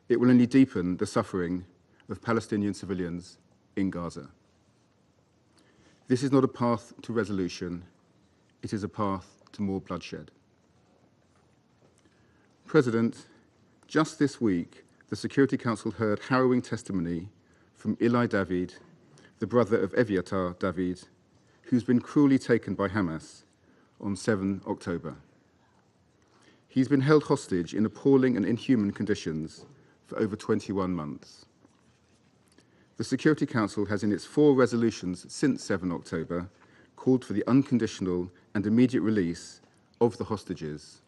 it will only deepen the suffering of Palestinian civilians in Gaza. This is not a path to resolution, it is a path to more bloodshed. President, just this week, the Security Council heard harrowing testimony from Eli David, the brother of Eviatar David, who's been cruelly taken by Hamas on 7 October. He's been held hostage in appalling and inhuman conditions for over 21 months. The Security Council has in its 4 resolutions since 7 October called for the unconditional and immediate release of the hostages.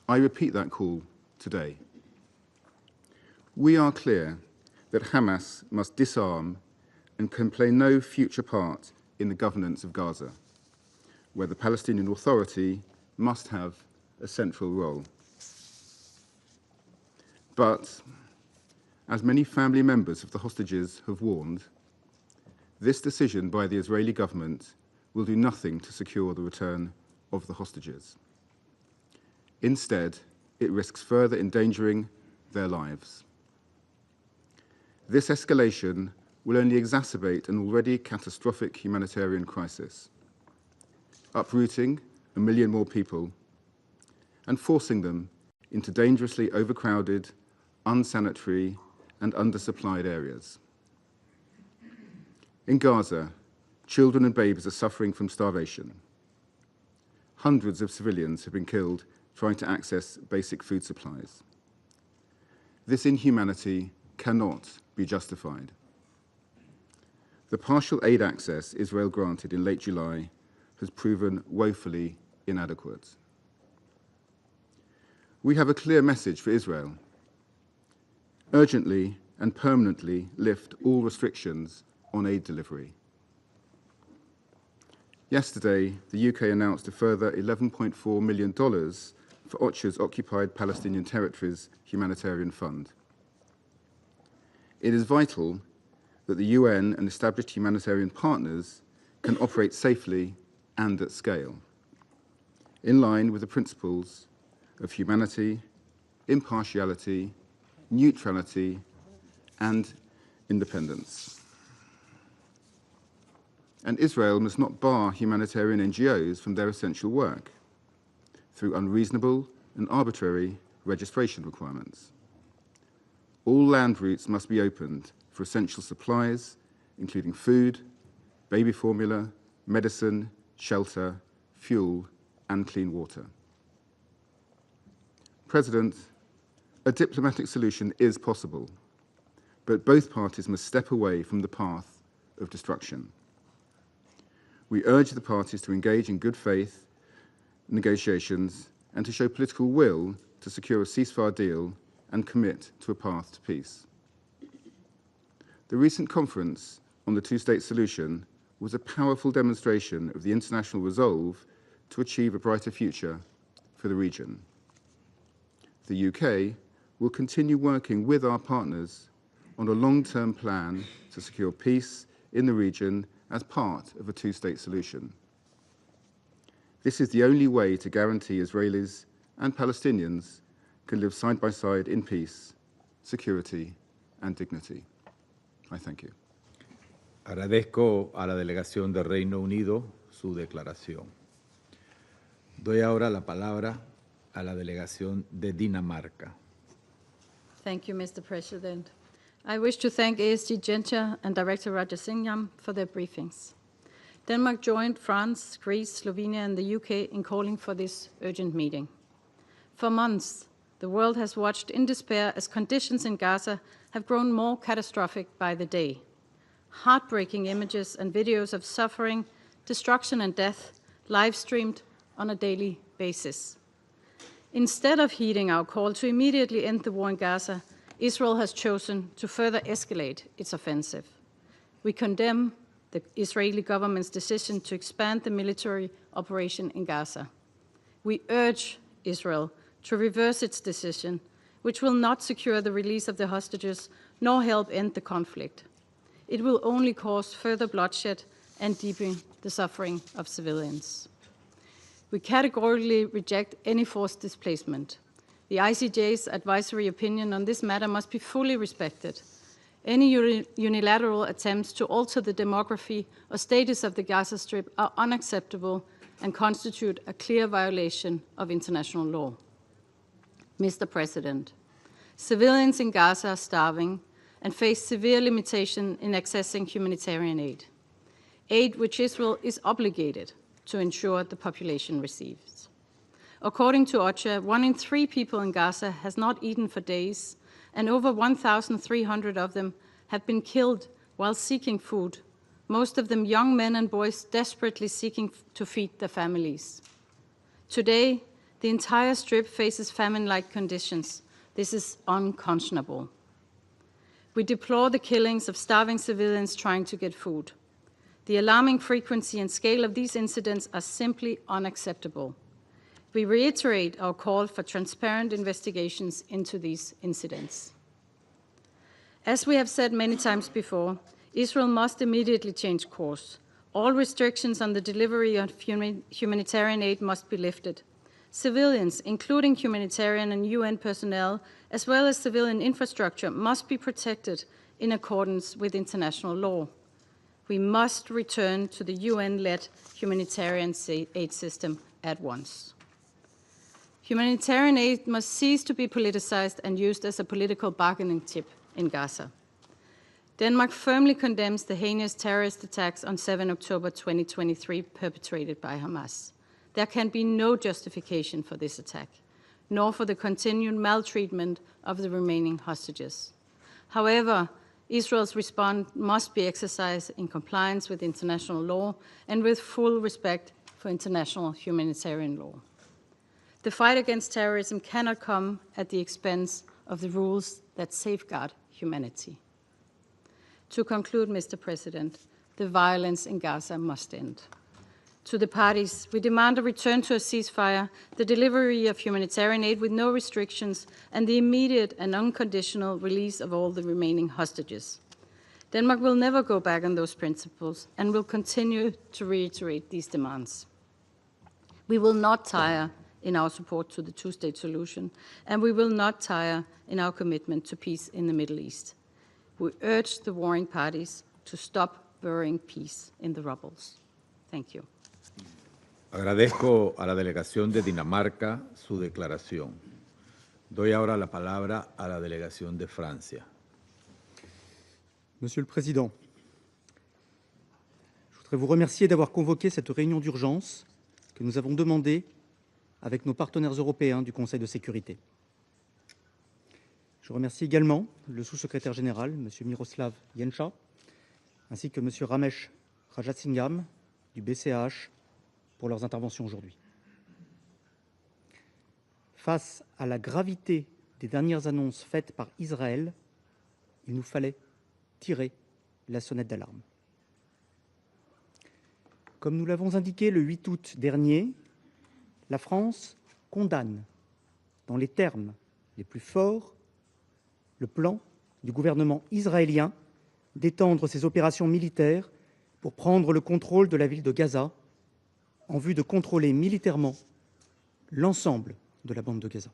I repeat that call today. We are clear that Hamas must disarm and can play no future part in the governance of Gaza, where the Palestinian Authority must have a central role. But, as many family members of the hostages have warned, this decision by the Israeli government will do nothing to secure the return of the hostages. Instead, it risks further endangering their lives. This escalation will only exacerbate an already catastrophic humanitarian crisis, uprooting 1 million more people and forcing them into dangerously overcrowded, unsanitary, and undersupplied areas. In Gaza, children and babies are suffering from starvation. Hundreds of civilians have been killed trying to access basic food supplies. This inhumanity cannot be justified. The partial aid access Israel granted in late July has proven woefully inadequate. We have a clear message for Israel. Urgently and permanently lift all restrictions on aid delivery. Yesterday, the UK announced a further $11.4 million for OCHA's Occupied Palestinian Territories Humanitarian Fund. It is vital that the UN and established humanitarian partners can operate safely and at scale, in line with the principles of humanity, impartiality, neutrality, and independence. And Israel must not bar humanitarian NGOs from their essential work through unreasonable and arbitrary registration requirements. All land routes must be opened for essential supplies, including food, baby formula, medicine, shelter, fuel, and clean water. President, a diplomatic solution is possible, but both parties must step away from the path of destruction. We urge the parties to engage in good faith negotiations and to show political will to secure a ceasefire deal and commit to a path to peace. The recent conference on the two-state solution was a powerful demonstration of the international resolve to achieve a brighter future for the region. The UK will continue working with our partners on a long-term plan to secure peace in the region as part of a two-state solution. This is the only way to guarantee Israelis and Palestinians can live side by side in peace, security, and dignity. I thank you. Agradezco a la delegación del Reino Unido su declaración. Doy ahora la palabra a la delegación de Dinamarca. Thank you, Mr. President. I wish to thank ASG and Director Rajasingham for their briefings. Denmark joined France, Greece, Slovenia, and the UK in calling for this urgent meeting. For months, the world has watched in despair as conditions in Gaza have grown more catastrophic by the day. Heartbreaking images and videos of suffering, destruction, and death live-streamed on a daily basis. Instead of heeding our call to immediately end the war in Gaza, Israel has chosen to further escalate its offensive. We condemn the Israeli government's decision to expand the military operation in Gaza. We urge Israel to reverse its decision, which will not secure the release of the hostages nor help end the conflict. It will only cause further bloodshed and deepen the suffering of civilians. We categorically reject any forced displacement. The ICJ's advisory opinion on this matter must be fully respected. Any unilateral attempts to alter the demography or status of the Gaza Strip are unacceptable and constitute a clear violation of international law. Mr. President, civilians in Gaza are starving and face severe limitation in accessing humanitarian aid which Israel is obligated to ensure the population receives. According to OCHA, 1 in 3 people in Gaza has not eaten for days, and over 1,300 of them have been killed while seeking food, most of them young men and boys desperately seeking to feed their families. Today, the entire Strip faces famine-like conditions. This is unconscionable. We deplore the killings of starving civilians trying to get food. The alarming frequency and scale of these incidents are simply unacceptable. We reiterate our call for transparent investigations into these incidents. As we have said many times before, Israel must immediately change course. All restrictions on the delivery of humanitarian aid must be lifted. Civilians, including humanitarian and UN personnel, as well as civilian infrastructure, must be protected in accordance with international law. We must return to the UN-led humanitarian aid system at once. Humanitarian aid must cease to be politicized and used as a political bargaining chip in Gaza. Denmark firmly condemns the heinous terrorist attacks on 7 October 2023 perpetrated by Hamas. There can be no justification for this attack, nor for the continued maltreatment of the remaining hostages. However, Israel's response must be exercised in compliance with international law and with full respect for international humanitarian law. The fight against terrorism cannot come at the expense of the rules that safeguard humanity. To conclude, Mr. President, the violence in Gaza must end. To the parties, we demand a return to a ceasefire, the delivery of humanitarian aid with no restrictions, and the immediate and unconditional release of all the remaining hostages. Denmark will never go back on those principles and will continue to reiterate these demands. We will not tire in our support to the two-state solution, and we will not tire in our commitment to peace in the Middle East. We urge the warring parties to stop burying peace in the rubbles. Thank you. Agradezco a la delegación de Dinamarca su declaración. Doy ahora la palabra a la delegación de Francia. Monsieur le Président, je voudrais vous remercier d'avoir convoqué cette réunion d'urgence que nous avons demandée avec nos partenaires européens du Conseil de sécurité. Je remercie également le sous-secrétaire général, M. Miroslav Jenča, ainsi que M. Ramesh Rajasingham du BCAH pour leurs interventions aujourd'hui. Face à la gravité des dernières annonces faites par Israël, il nous fallait tirer la sonnette d'alarme. Comme nous l'avons indiqué le 8 août dernier, la France condamne, dans les termes les plus forts, le plan du gouvernement israélien d'étendre ses opérations militaires pour prendre le contrôle de la ville de Gaza en vue de contrôler militairement l'ensemble de la bande de Gaza.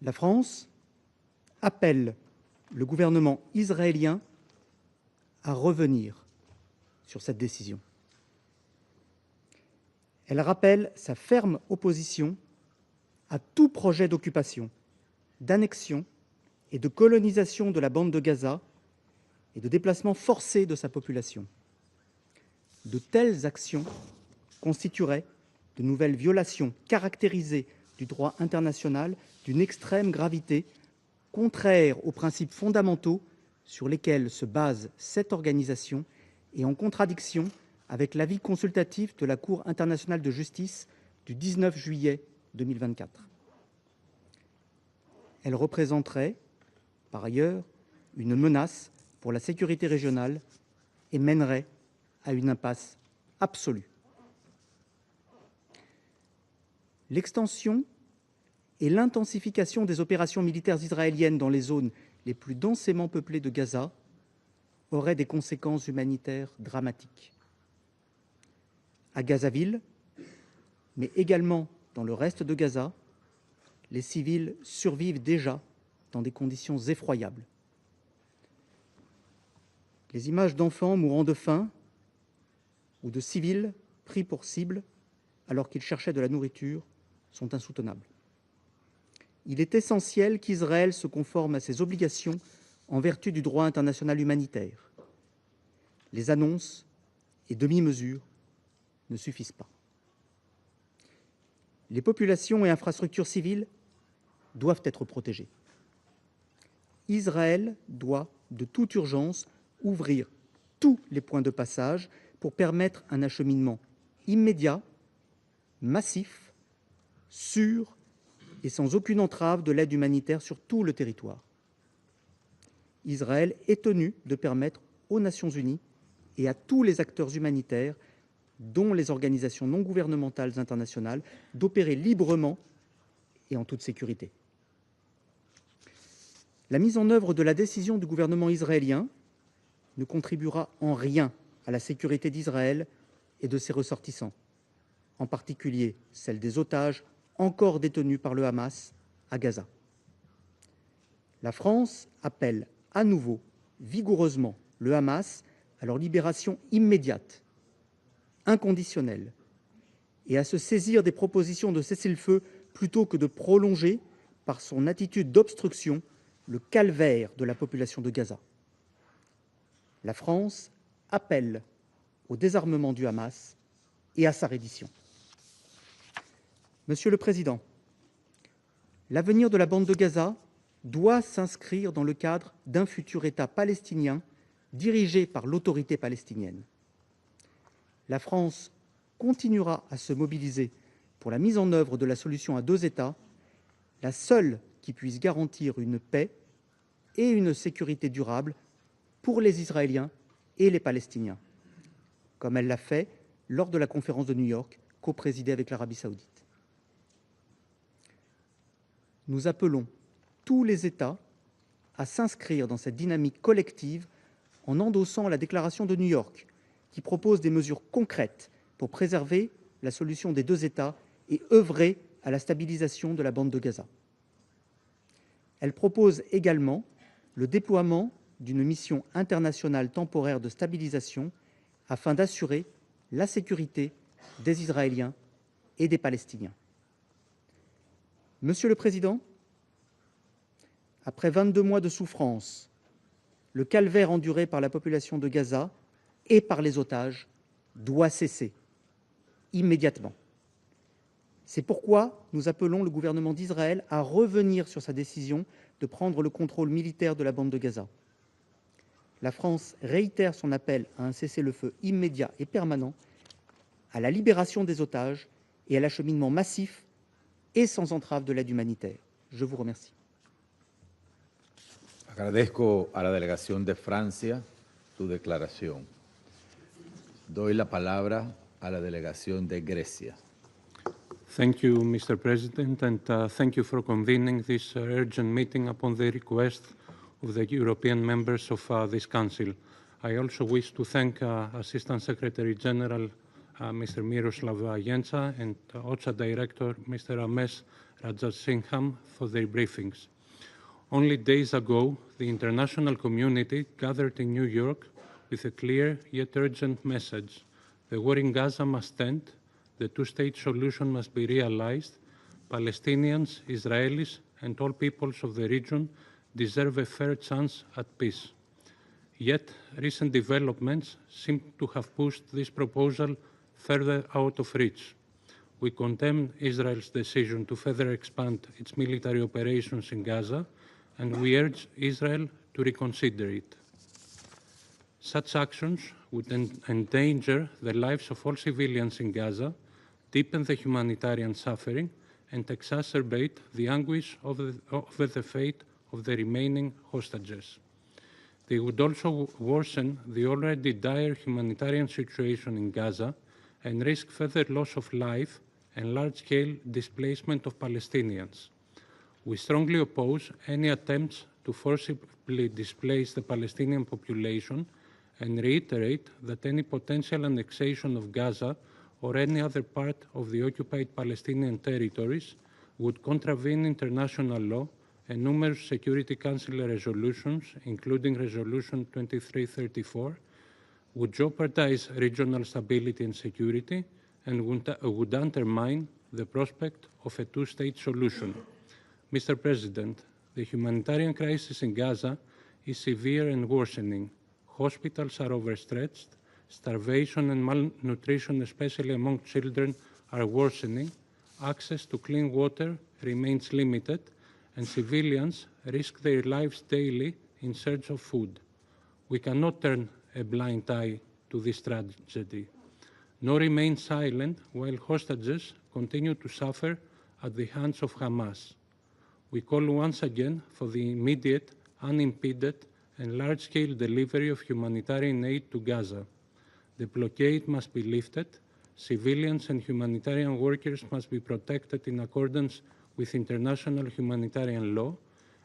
La France appelle le gouvernement israélien à revenir sur cette décision. Elle rappelle sa ferme opposition à tout projet d'occupation, d'annexion et de colonisation de la bande de Gaza et de déplacement forcé de sa population. De telles actions constitueraient de nouvelles violations caractérisées du droit international d'une extrême gravité, contraires aux principes fondamentaux sur lesquels se base cette organisation et en contradiction avec l'avis consultatif de la Cour internationale de justice du 19 juillet 2024. Elle représenterait, par ailleurs, une menace pour la sécurité régionale et mènerait à une impasse absolue. L'extension et l'intensification des opérations militaires israéliennes dans les zones les plus densément peuplées de Gaza auraient des conséquences humanitaires dramatiques. À Gazaville, mais également dans le reste de Gaza, les civils survivent déjà dans des conditions effroyables. Les images d'enfants mourant de faim ou de civils pris pour cible alors qu'ils cherchaient de la nourriture sont insoutenables. Il est essentiel qu'Israël se conforme à ses obligations en vertu du droit international humanitaire. Les annonces et demi-mesures ne suffisent pas. Les populations et infrastructures civiles doivent être protégées. Israël doit, de toute urgence, ouvrir tous les points de passage pour permettre un acheminement immédiat, massif, sûr et sans aucune entrave de l'aide humanitaire sur tout le territoire. Israël est tenu de permettre aux Nations unies et à tous les acteurs humanitaires, dont les organisations non gouvernementales internationales, d'opérer librement et en toute sécurité. La mise en œuvre de la décision du gouvernement israélien ne contribuera en rien à la sécurité d'Israël et de ses ressortissants, en particulier celle des otages encore détenus par le Hamas à Gaza. La France appelle à nouveau vigoureusement le Hamas à leur libération immédiate, inconditionnelle, et à se saisir des propositions de cessez-le-feu plutôt que de prolonger, par son attitude d'obstruction, le calvaire de la population de Gaza. La France appelle au désarmement du Hamas et à sa reddition. Monsieur le Président, l'avenir de la bande de Gaza doit s'inscrire dans le cadre d'un futur État palestinien dirigé par l'autorité palestinienne. La France continuera à se mobiliser pour la mise en œuvre de la solution à deux États, la seule qui puisse garantir une paix et une sécurité durable pour les Israéliens et les Palestiniens, comme elle l'a fait lors de la conférence de New York, coprésidée avec l'Arabie saoudite. Nous appelons tous les États à s'inscrire dans cette dynamique collective en endossant la déclaration de New York, qui propose des mesures concrètes pour préserver la solution des deux États et œuvrer à la stabilisation de la bande de Gaza. Elle propose également le déploiement d'une mission internationale temporaire de stabilisation afin d'assurer la sécurité des Israéliens et des Palestiniens. Monsieur le Président, après 22 mois de souffrance, le calvaire enduré par la population de Gaza et par les otages doit cesser immédiatement. C'est pourquoi nous appelons le gouvernement d'Israël à revenir sur sa décision de prendre le contrôle militaire de la bande de Gaza. La France réitère son appel à un cessez-le-feu immédiat et permanent, à la libération des otages et à l'acheminement massif et sans entrave de l'aide humanitaire. Je vous remercie. Agradezco a la delegación de Francia su declaración. Doy la palabra a la delegación de Grecia. Thank you, Mr. President, and thank you for convening this urgent meeting upon the request of the European members of this Council. I also wish to thank Assistant Secretary General Mr. Miroslav Jenca and OCHA Director Mr. Ramesh Rajasingham for their briefings. Only days ago, the international community gathered in New York with a clear yet urgent message. The war in Gaza must end, the two-state solution must be realized, Palestinians, Israelis, and all peoples of the region deserve a fair chance at peace. Yet, recent developments seem to have pushed this proposal further out of reach. We condemn Israel's decision to further expand its military operations in Gaza, and we urge Israel to reconsider it. Such actions would endanger the lives of all civilians in Gaza, deepen the humanitarian suffering, and exacerbate the anguish over the fate of the remaining hostages. They would also worsen the already dire humanitarian situation in Gaza and risk further loss of life and large-scale displacement of Palestinians. We strongly oppose any attempts to forcibly displace the Palestinian population and reiterate that any potential annexation of Gaza or any other part of the occupied Palestinian territories would contravene international law and numerous Security Council resolutions, including Resolution 2334, would jeopardize regional stability and security, and would undermine the prospect of a two-state solution. Mr. President, the humanitarian crisis in Gaza is severe and worsening. Hospitals are overstretched, starvation and malnutrition, especially among children, are worsening, access to clean water remains limited, and civilians risk their lives daily in search of food. We cannot turn a blind eye to this tragedy, nor remain silent while hostages continue to suffer at the hands of Hamas. We call once again for the immediate, unimpeded, and large-scale delivery of humanitarian aid to Gaza. The blockade must be lifted, civilians and humanitarian workers must be protected in accordance with international humanitarian law,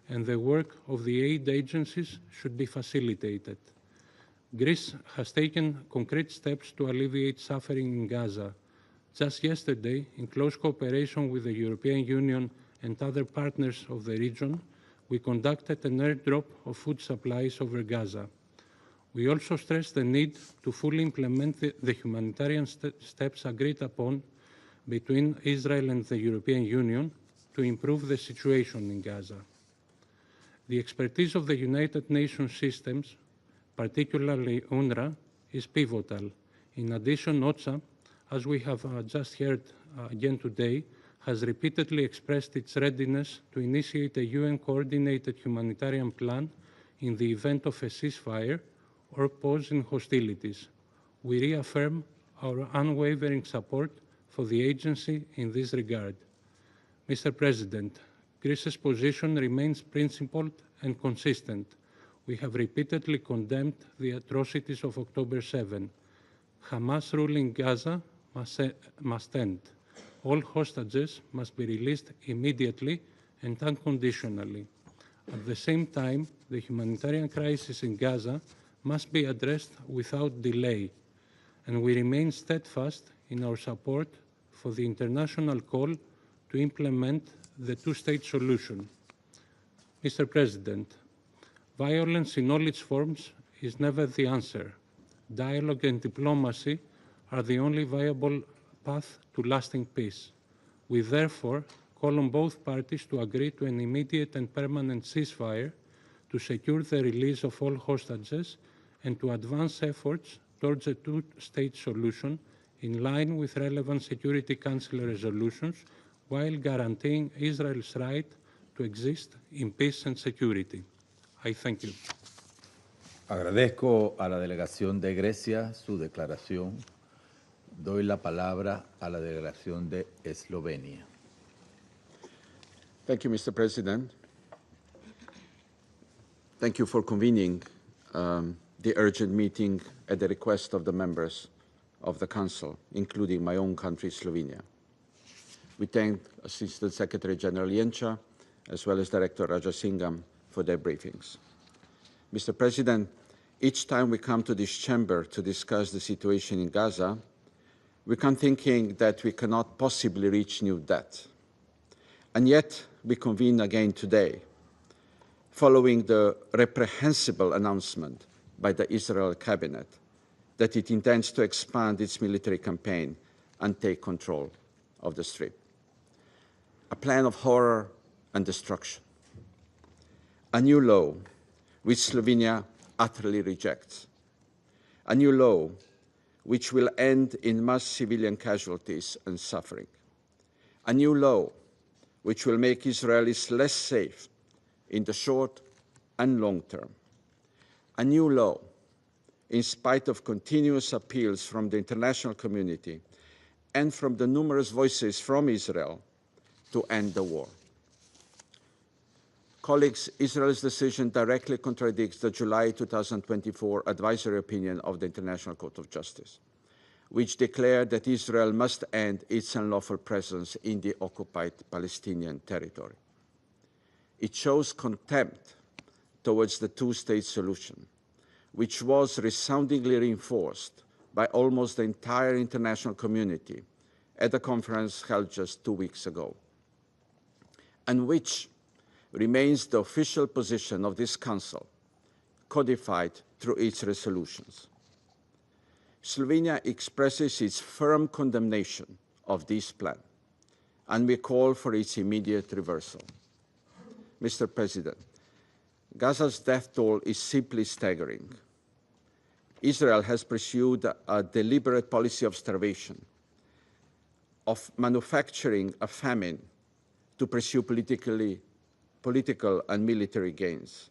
and the work of the aid agencies should be facilitated. Greece has taken concrete steps to alleviate suffering in Gaza. Just yesterday, in close cooperation with the European Union and other partners of the region, we conducted an airdrop of food supplies over Gaza. We also stressed the need to fully implement the humanitarian steps agreed upon between Israel and the European Union to improve the situation in Gaza. The expertise of the United Nations systems, particularly UNRWA, is pivotal. In addition, OCHA, as we have just heard again today, has repeatedly expressed its readiness to initiate a UN-coordinated humanitarian plan in the event of a ceasefire or pause in hostilities. We reaffirm our unwavering support for the agency in this regard. Mr. President, Greece's position remains principled and consistent. We have repeatedly condemned the atrocities of October 7. Hamas rule in Gaza must end. All hostages must be released immediately and unconditionally. At the same time, the humanitarian crisis in Gaza must be addressed without delay, and we remain steadfast in our support for the international call to implement the two-state solution. Mr. President, violence in all its forms is never the answer. Dialogue and diplomacy are the only viable path to lasting peace. We therefore call on both parties to agree to an immediate and permanent ceasefire, to secure the release of all hostages, and to advance efforts towards a two-state solution in line with relevant Security Council resolutions, while guaranteeing Israel's right to exist in peace and security. I thank you. Agradezco a la delegación de Grecia su declaración. Doy la palabra a la delegación de Eslovenia. Thank you, Mr. President. Thank you for convening the urgent meeting at the request of the members of the Council, including my own country, Slovenia. We thank Assistant Secretary General Jenča, as well as Director Rajasingham, for their briefings. Mr. President, each time we come to this chamber to discuss the situation in Gaza, we come thinking that we cannot possibly reach new depth. And yet, we convene again today, following the reprehensible announcement by the Israel cabinet that it intends to expand its military campaign and take control of the Strip. A plan of horror and destruction. A new law which Slovenia utterly rejects. A new law which will end in mass civilian casualties and suffering. A new law which will make Israelis less safe in the short and long term. A new law, in spite of continuous appeals from the international community and from the numerous voices from Israel to end the war. Colleagues, Israel's decision directly contradicts the July 2024 advisory opinion of the International Court of Justice, which declared that Israel must end its unlawful presence in the occupied Palestinian territory. It shows contempt towards the two-state solution, which was resoundingly reinforced by almost the entire international community at a conference held just 2 weeks ago. and which remains the official position of this Council, codified through its resolutions. Slovenia expresses its firm condemnation of this plan, and we call for its immediate reversal. Mr. President, Gaza's death toll is simply staggering. Israel has pursued a deliberate policy of starvation, of manufacturing a famine to pursue political and military gains,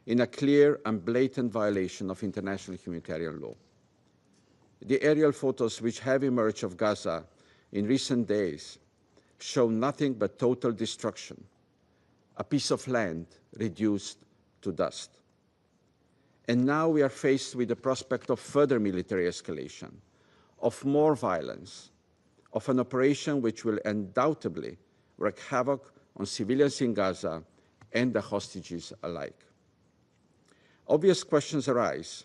in a clear and blatant violation of international humanitarian law. The aerial photos which have emerged of Gaza in recent days show nothing but total destruction, a piece of land reduced to dust. And now we are faced with the prospect of further military escalation, of more violence, of an operation which will undoubtedly wreak havoc on civilians in Gaza and the hostages alike. Obvious questions arise.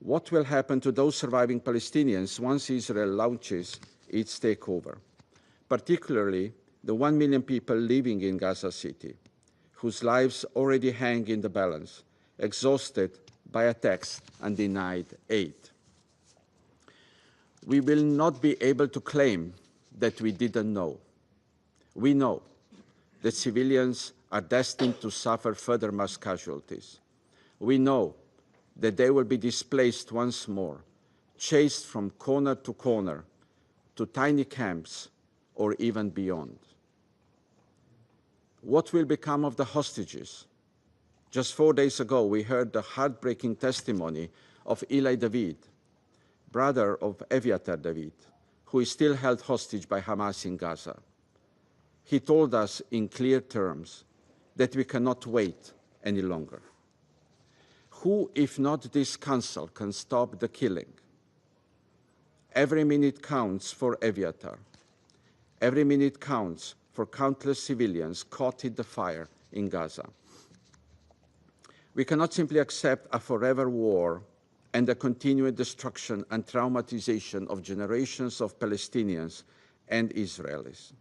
What will happen to those surviving Palestinians once Israel launches its takeover, particularly the 1 million people living in Gaza City, whose lives already hang in the balance, exhausted by attacks and denied aid? We will not be able to claim that we didn't know. We know that civilians are destined to suffer further mass casualties. We know that they will be displaced once more, chased from corner to tiny camps, or even beyond. What will become of the hostages? Just 4 days ago, we heard the heartbreaking testimony of Eli David, brother of Eviatar David, who is still held hostage by Hamas in Gaza. He told us in clear terms that we cannot wait any longer. Who, if not this Council, can stop the killing? Every minute counts for Eviatar. Every minute counts for countless civilians caught in the fire in Gaza. We cannot simply accept a forever war and the continued destruction and traumatization of generations of Palestinians and Israelis.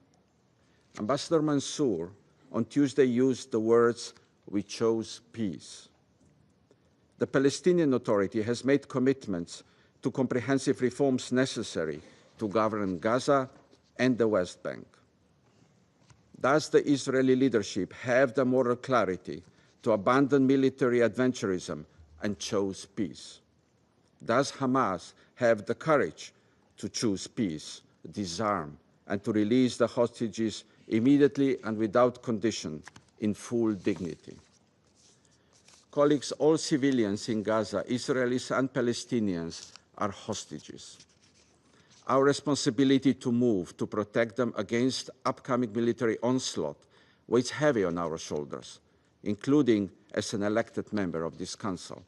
Ambassador Mansour on Tuesday used the words, "We chose peace." The Palestinian Authority has made commitments to comprehensive reforms necessary to govern Gaza and the West Bank. Does the Israeli leadership have the moral clarity to abandon military adventurism and choose peace? Does Hamas have the courage to choose peace, disarm, and to release the hostages immediately and without condition in full dignity? Colleagues, all civilians in Gaza, Israelis and Palestinians, are hostages. Our responsibility to move to protect them against upcoming military onslaught weighs heavy on our shoulders, including as an elected member of this Council.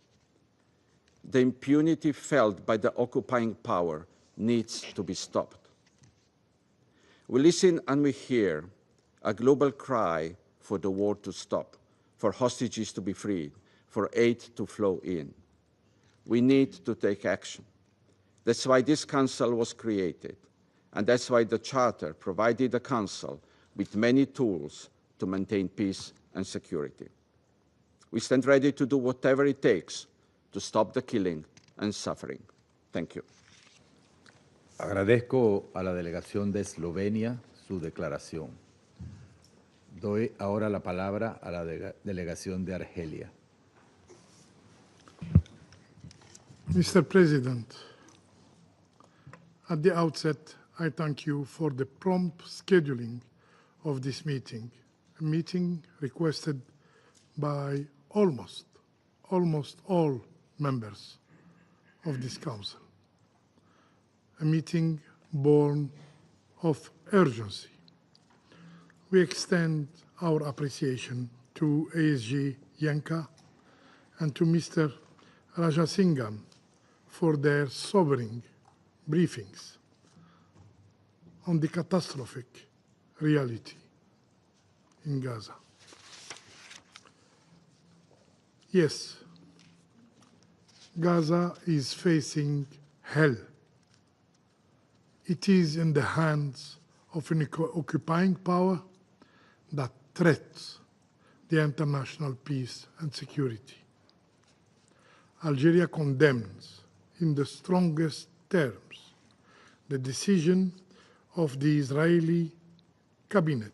The impunity felt by the occupying power needs to be stopped. We listen and we hear a global cry for the war to stop, for hostages to be freed, for aid to flow in. We need to take action. That's why this Council was created, and that's why the Charter provided the Council with many tools to maintain peace and security. We stand ready to do whatever it takes to stop the killing and suffering. Thank you. Agradezco a la delegación de Eslovenia su declaración. Doy ahora la palabra a la delegación de Argelia. Mr. President, at the outset, I thank you for the prompt scheduling of this meeting, a meeting requested by almost all members of this Council, a meeting born of urgency. We extend our appreciation to ASG Yanka and to Mr. Rajasingham for their sobering briefings on the catastrophic reality in Gaza. Yes, Gaza is facing hell. It is in the hands of an occupying power that threats the international peace and security. Algeria condemns in the strongest terms the decision of the Israeli cabinet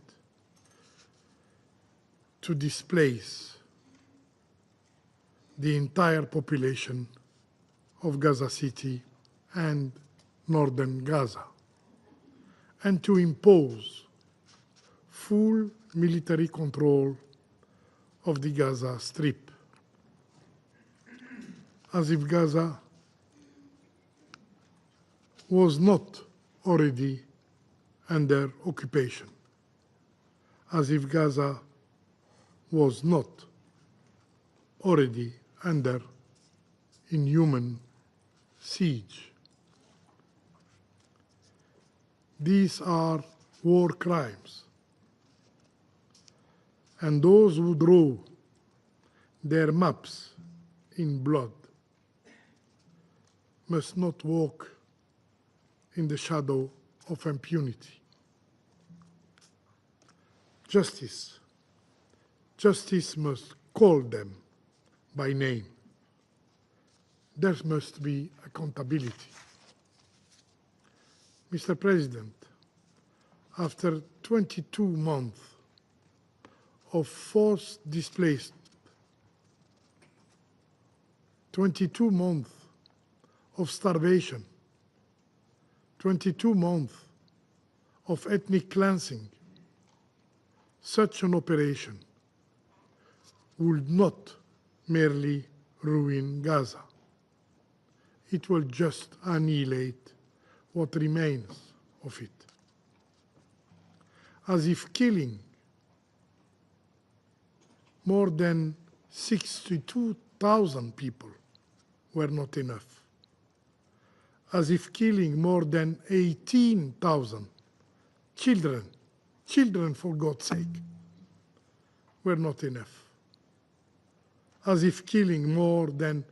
to displace the entire population of Gaza City and northern Gaza, and to impose full military control of the Gaza Strip, as if Gaza was not already under occupation, as if Gaza was not already under inhuman siege. These are war crimes, and those who draw their maps in blood must not walk in the shadow of impunity. Justice must call them by name. There must be accountability. Mr. President, after 22 months of forced displacement, 22 months of starvation, 22 months of ethnic cleansing, such an operation would not merely ruin Gaza. It will just annihilate what remains of it. As if killing more than 62,000 people were not enough. As if killing more than 18,000 children for God's sake, were not enough. As if killing more than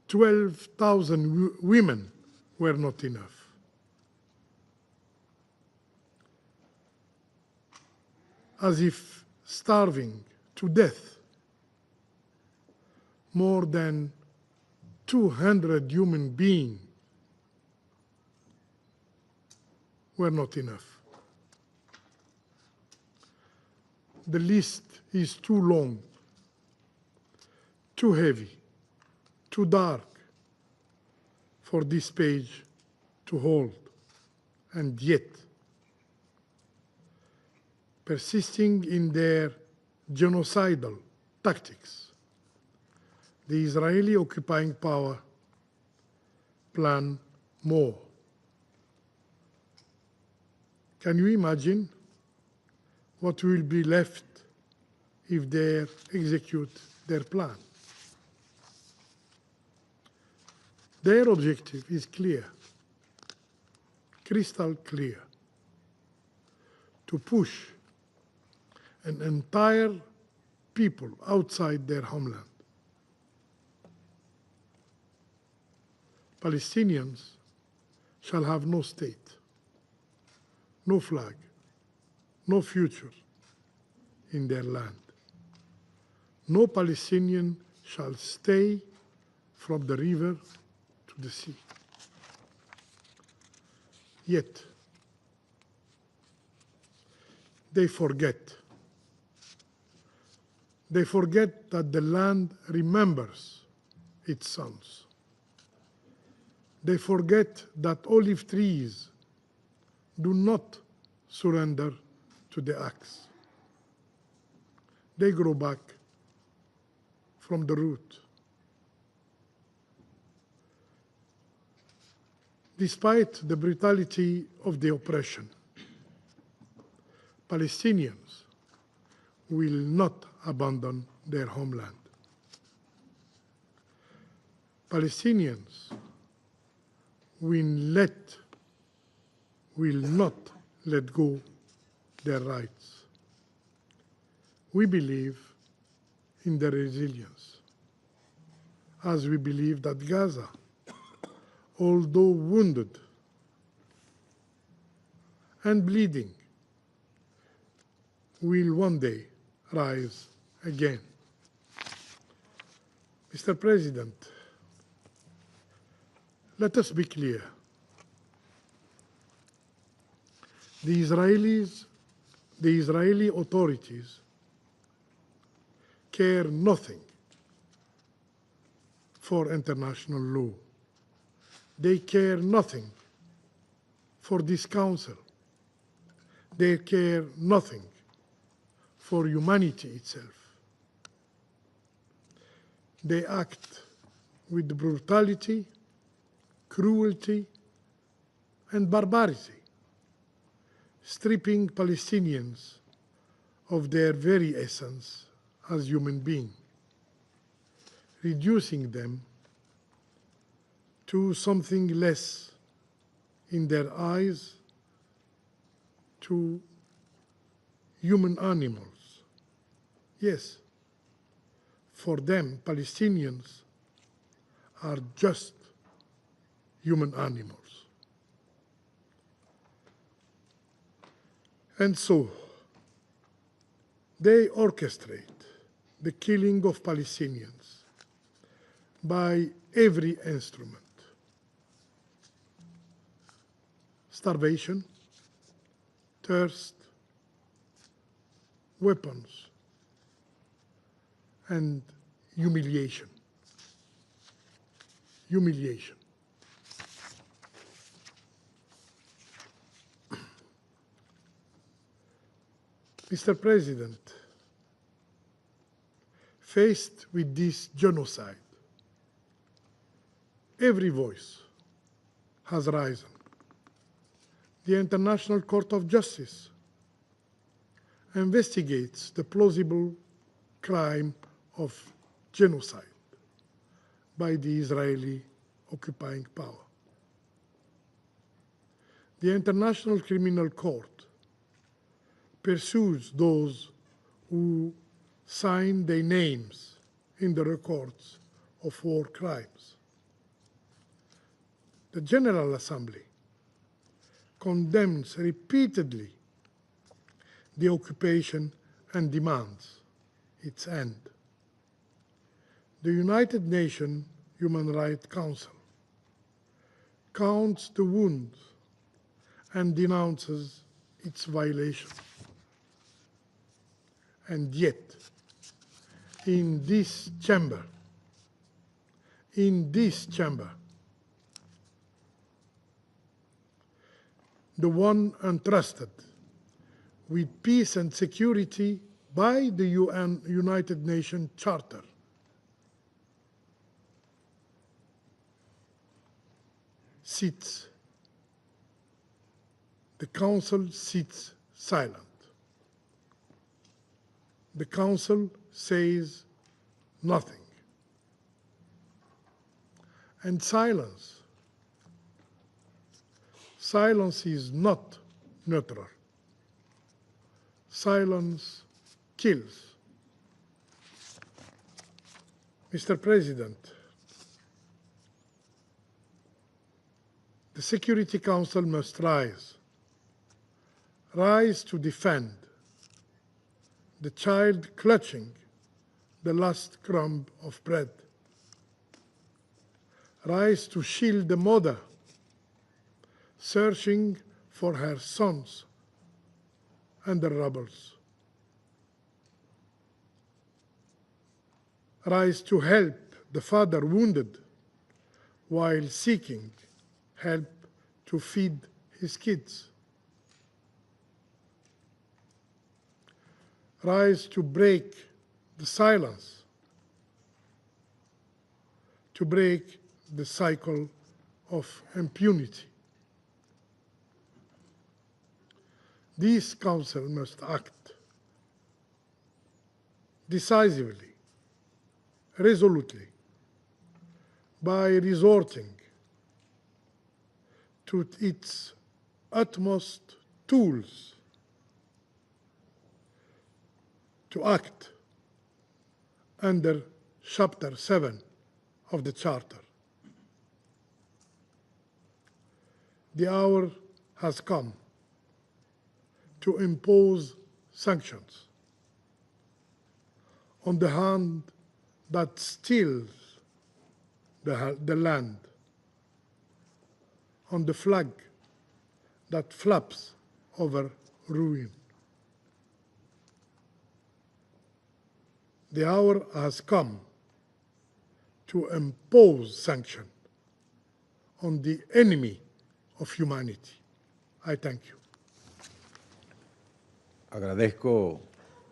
12,000 women were not enough. As if starving to death more than 200 human beings were not enough. The list is too long, too heavy, too dark for this page to hold, and yet, persisting in their genocidal tactics, the Israeli occupying power plan more. Can you imagine what will be left if they execute their plan? Their objective is clear, crystal clear, to push an entire people outside their homeland. Palestinians shall have no state, no flag, no future in their land. No Palestinian shall stay from the river to the sea. Yet, they forget. They forget that the land remembers its sons. They forget that olive trees do not surrender to the axe. They grow back from the root. Despite the brutality of the oppression, Palestinians will not abandon their homeland. Palestinians will not let go their rights. We believe in their resilience, as we believe that Gaza, although wounded and bleeding, will one day rise again. Mr. President, let us be clear. The Israeli authorities care nothing for international law. They care nothing for this council. They care nothing for humanity itself. They act with brutality, cruelty, and barbarity, stripping Palestinians of their very essence as human beings, reducing them to something less in their eyes, to human animals. Yes, for them, Palestinians are just human animals. And so, they orchestrate the killing of Palestinians by every instrument. Starvation, thirst, weapons, and humiliation. Humiliation. Mr. President, faced with this genocide, every voice has risen. The International Court of Justice investigates the plausible crime of genocide by the Israeli occupying power. The International Criminal Court pursues those who sign their names in the records of war crimes. The General Assembly condemns repeatedly the occupation and demands its end. The United Nations Human Rights Council counts the wounds and denounces its violation. And yet, in this chamber, the one entrusted with peace and security by the United Nations Charter, sits. The Council sits silent. The Council says nothing. And silence is not neutral. Silence kills. Mr. President, the Security Council must rise to defend the child clutching the last crumb of bread. Rise to shield the mother searching for her sons under rubble. Rise to help the father wounded while seeking help to feed his kids. Rise to break the silence, to break the cycle of impunity. This Council must act decisively, resolutely, by resorting to its utmost tools to act under Chapter 7 of the Charter. The hour has come to impose sanctions on the hand that steals the land, on the flag that flaps over ruin. The hour has come to impose sanctions on the enemy of humanity. I thank you. Agradezco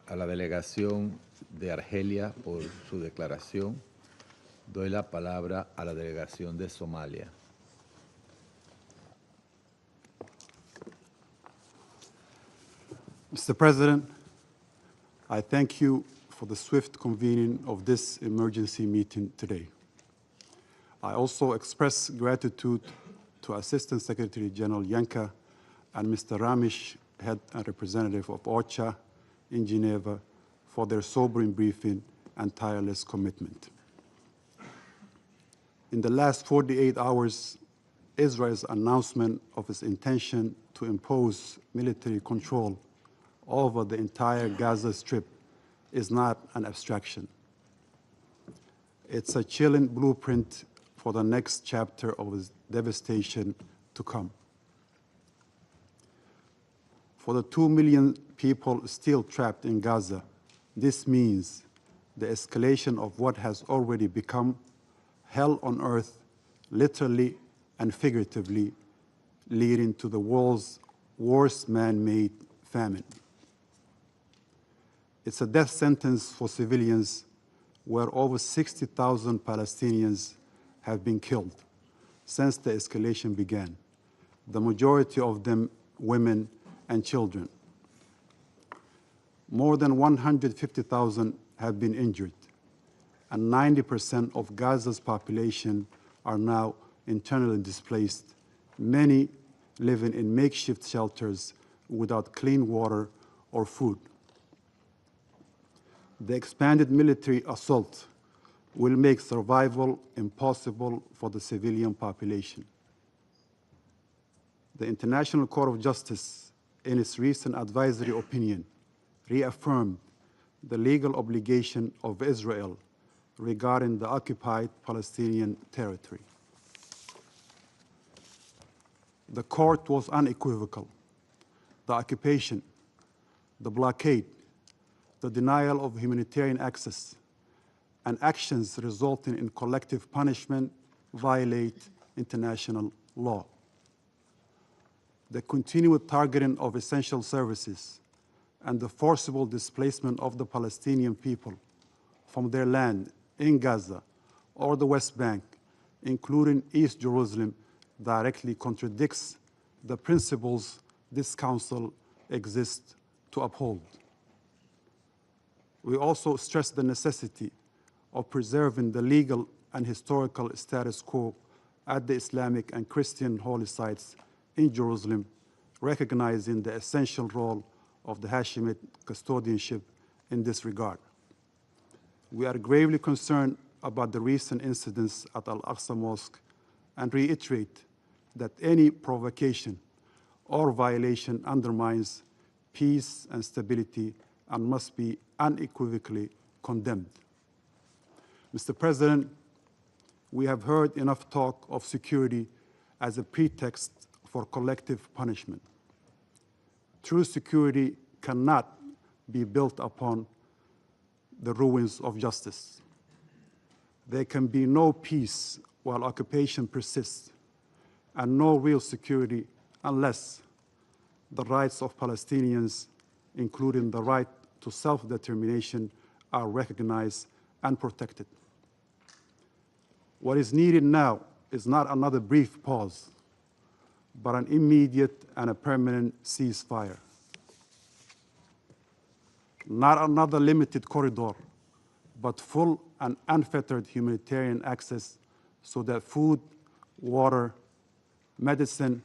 a la delegación de Argelia por su declaración. Doy la palabra a la delegación de Somalia. Mr. President, I thank you for the swift convening of this emergency meeting today. I also express gratitude to Assistant Secretary General Yanka and Mr. Ramish, Head and Representative of OCHA in Geneva, for their sobering briefing and tireless commitment. In the last 48 hours, Israel's announcement of its intention to impose military control over the entire Gaza Strip is not an abstraction. It's a chilling blueprint for the next chapter of its devastation to come. For the 2 million people still trapped in Gaza, this means the escalation of what has already become hell on earth, literally and figuratively, leading to the world's worst man-made famine. It's a death sentence for civilians where over 60,000 Palestinians have been killed since the escalation began, the majority of them women and children. More than 150,000 have been injured, and 90% of Gaza's population are now internally displaced, many living in makeshift shelters without clean water or food. The expanded military assault will make survival impossible for the civilian population. The International Court of Justice, in its recent advisory opinion, reaffirmed the legal obligation of Israel regarding the occupied Palestinian territory. The court was unequivocal. The occupation, the blockade, the denial of humanitarian access, and actions resulting in collective punishment violate international law. The continued targeting of essential services and the forcible displacement of the Palestinian people from their land in Gaza or the West Bank, including East Jerusalem, directly contradicts the principles this Council exists to uphold. We also stress the necessity of preserving the legal and historical status quo at the Islamic and Christian holy sites in Jerusalem, recognizing the essential role of the Hashemite custodianship in this regard. We are gravely concerned about the recent incidents at Al-Aqsa Mosque and reiterate that any provocation or violation undermines peace and stability and must be unequivocally condemned. Mr. President, we have heard enough talk of security as a pretext for collective punishment. True security cannot be built upon the ruins of justice. There can be no peace while occupation persists, and no real security unless the rights of Palestinians, including the right to self-determination, are recognized and protected. What is needed now is not another brief pause, but an immediate and a permanent ceasefire. Not another limited corridor, but full and unfettered humanitarian access so that food, water, medicine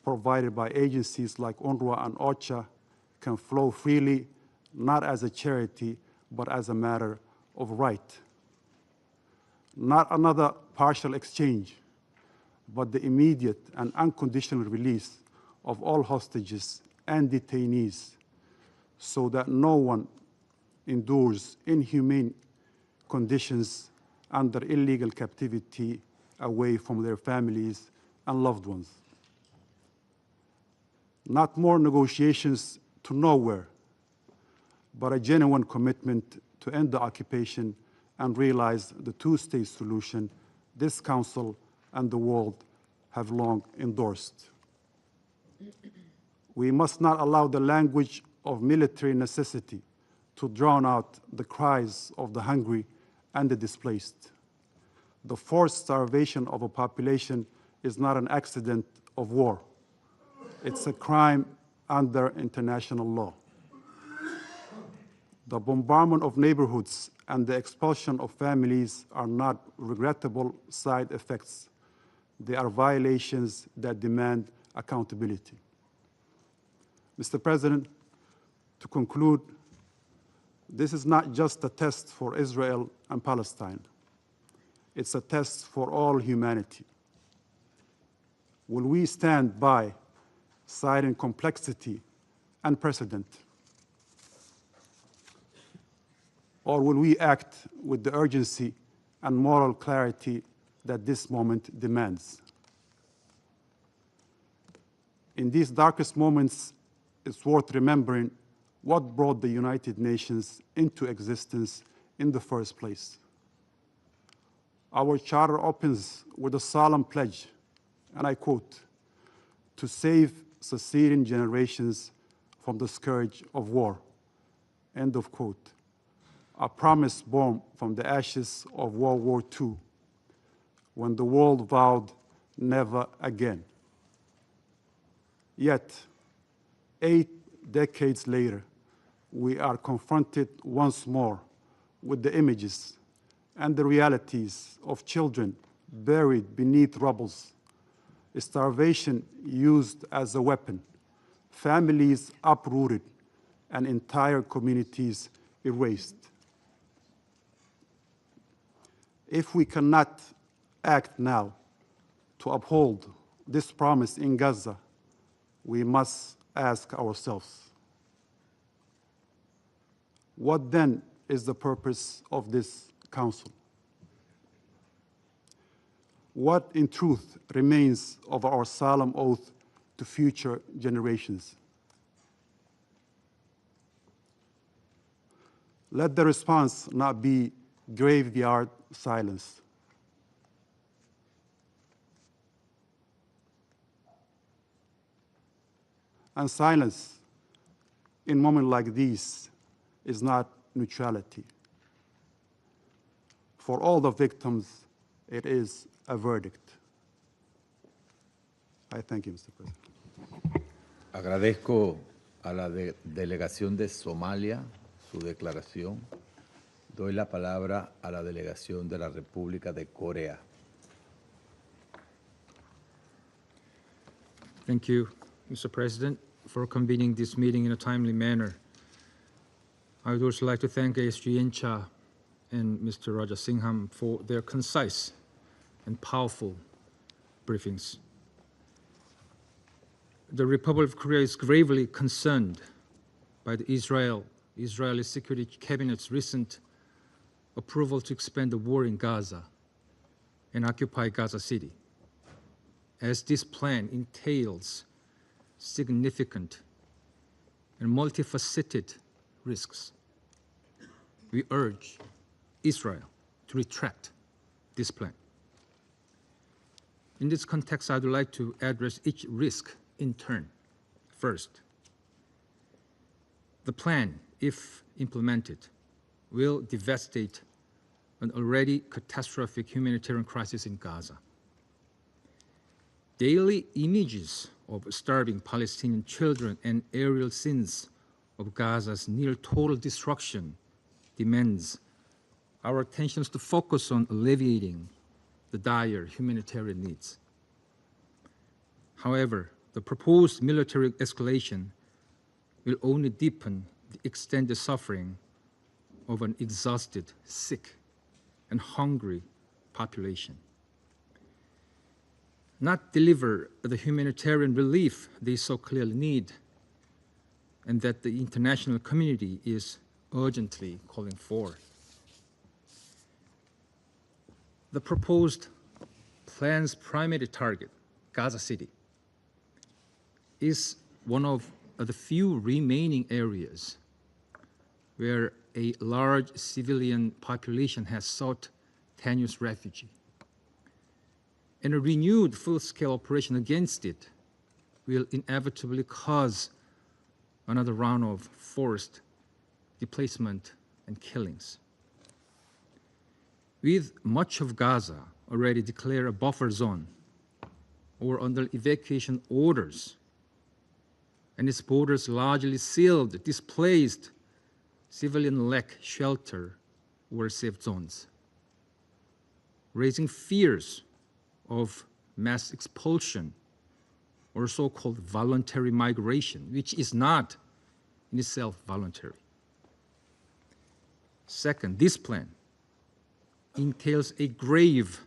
provided by agencies like UNRWA and OCHA can flow freely, not as a charity, but as a matter of right. Not another partial exchange, but the immediate and unconditional release of all hostages and detainees so that no one endures inhumane conditions under illegal captivity away from their families and loved ones. Not more negotiations to nowhere, but a genuine commitment to end the occupation and realize the two-state solution this Council and the world have long endorsed. We must not allow the language of military necessity to drown out the cries of the hungry and the displaced. The forced starvation of a population is not an accident of war. It's a crime under international law. The bombardment of neighborhoods and the expulsion of families are not regrettable side effects. They are violations that demand accountability. Mr. President, to conclude, this is not just a test for Israel and Palestine. It's a test for all humanity. Will we stand by, citing complexity and precedent? Or will we act with the urgency and moral clarity that this moment demands? In these darkest moments, it's worth remembering what brought the United Nations into existence in the first place. Our charter opens with a solemn pledge, and I quote, "to save succeeding generations from the scourge of war," end of quote. A promise born from the ashes of World War II, when the world vowed never again. Yet, 8 decades later, we are confronted once more with the images and the realities of children buried beneath rubble, starvation used as a weapon, families uprooted, and entire communities erased. If we cannot act now to uphold this promise in Gaza, we must ask ourselves, what then is the purpose of this Council? What, in truth, remains of our solemn oath to future generations? Let the response not be graveyard silence. And silence in moments like these is not neutrality. For all the victims, it is a verdict. I thank you, Mr. President. Agradezco a la delegación de Somalia su declaración. Doy la palabra a la delegación de la República de Corea. Thank you, Mr. President, for convening this meeting in a timely manner. I would also like to thank ASG and Mr. Rajasingham for their concise and powerful briefings. The Republic of Korea is gravely concerned by the Israeli Security Cabinet's recent approval to expand the war in Gaza and occupy Gaza City, as this plan entails significant and multifaceted risks. We urge Israel to retract this plan. In this context, I would like to address each risk in turn. First, the plan, if implemented, will devastate an already catastrophic humanitarian crisis in Gaza. Daily images of starving Palestinian children and aerial scenes of Gaza's near total destruction demands our attentions to focus on alleviating the dire humanitarian needs. However, the proposed military escalation will only deepen the extended suffering of an exhausted, sick, and hungry population. Not deliver the humanitarian relief they so clearly need, and that the international community is urgently calling for. The proposed plan's primary target, Gaza City, is one of the few remaining areas where a large civilian population has sought tenuous refuge. And a renewed full-scale operation against it will inevitably cause another round of forced displacement and killings. With much of Gaza already declared a buffer zone or under evacuation orders, and its borders largely sealed, displaced, civilians lack shelter or safe zones, raising fears of mass expulsion or so-called voluntary migration, which is not in itself voluntary. Second, this plan entails a grave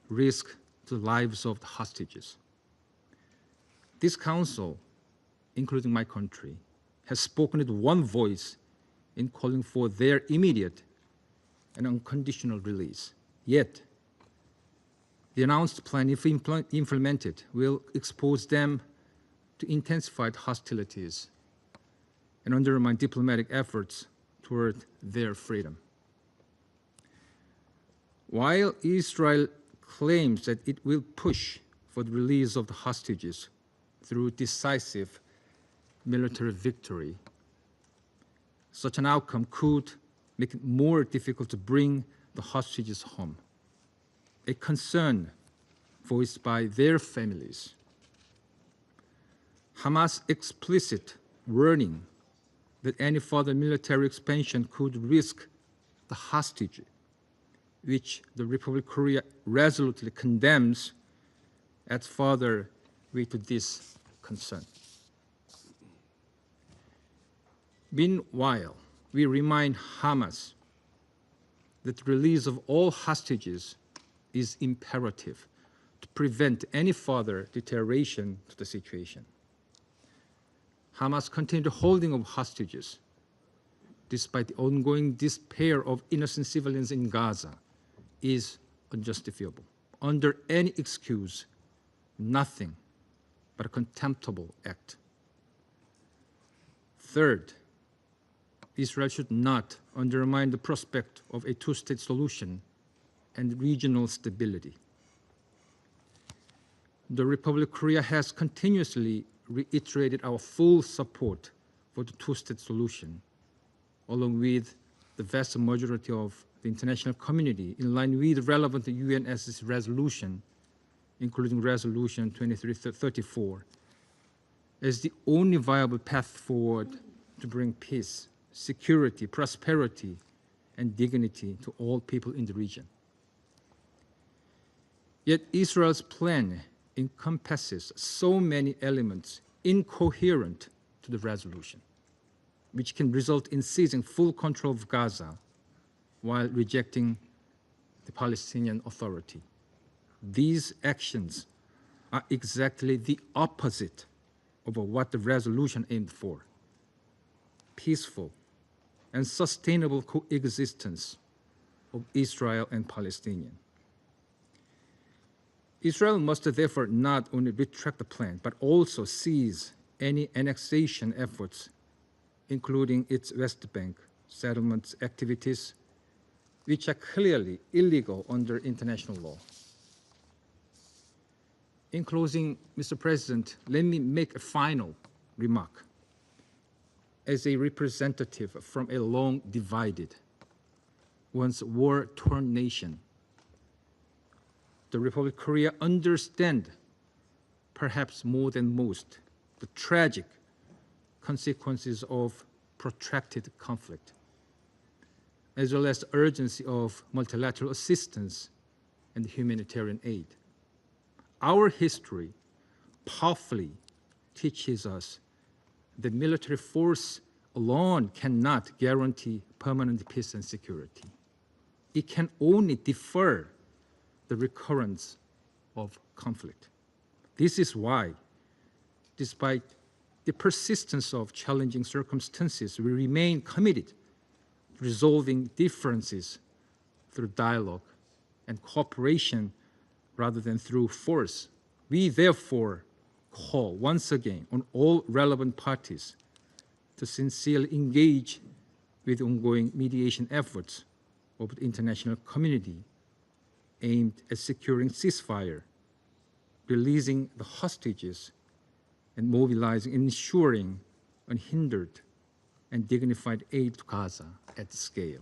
risk to the lives of the hostages. This council, including my country, has spoken with one voice in calling for their immediate and unconditional release. Yet, the announced plan, if implemented, will expose them to intensified hostilities and undermine diplomatic efforts toward their freedom. While Israel claims that it will push for the release of the hostages through decisive military victory, such an outcome could make it more difficult to bring the hostages home, a concern voiced by their families. Hamas' explicit warning that any further military expansion could risk the hostage, which the Republic of Korea resolutely condemns, adds further weight to this concern. Meanwhile, we remind Hamas that the release of all hostages is imperative to prevent any further deterioration to the situation. Hamas' continued holding of hostages, despite the ongoing despair of innocent civilians in Gaza, is unjustifiable. Under any excuse, nothing but a contemptible act. Third, Israel should not undermine the prospect of a two-state solution and regional stability. The Republic of Korea has continuously reiterated our full support for the two-state solution, along with the vast majority of the international community, in line with relevant UNSC resolution, including Resolution 2334, as the only viable path forward to bring peace, security, prosperity, and dignity to all people in the region. Yet Israel's plan encompasses so many elements incoherent to the resolution, which can result in seizing full control of Gaza while rejecting the Palestinian Authority. These actions are exactly the opposite of what the resolution aimed for: peaceful and sustainable coexistence of Israel and Palestinians. Israel must therefore not only retract the plan, but also cease any annexation efforts, including its West Bank settlement activities, which are clearly illegal under international law. In closing, Mr. President, let me make a final remark. As a representative from a long divided, once war-torn nation, the Republic of Korea understands, perhaps more than most, the tragic consequences of protracted conflict, as well as the urgency of multilateral assistance and humanitarian aid. Our history powerfully teaches us that military force alone cannot guarantee permanent peace and security. It can only defer the recurrence of conflict. This is why, despite the persistence of challenging circumstances, we remain committed resolving differences through dialogue and cooperation rather than through force. We therefore call once again on all relevant parties to sincerely engage with ongoing mediation efforts of the international community aimed at securing ceasefire, releasing the hostages, and mobilizing and ensuring unhindered and dignified aid to Gaza at scale.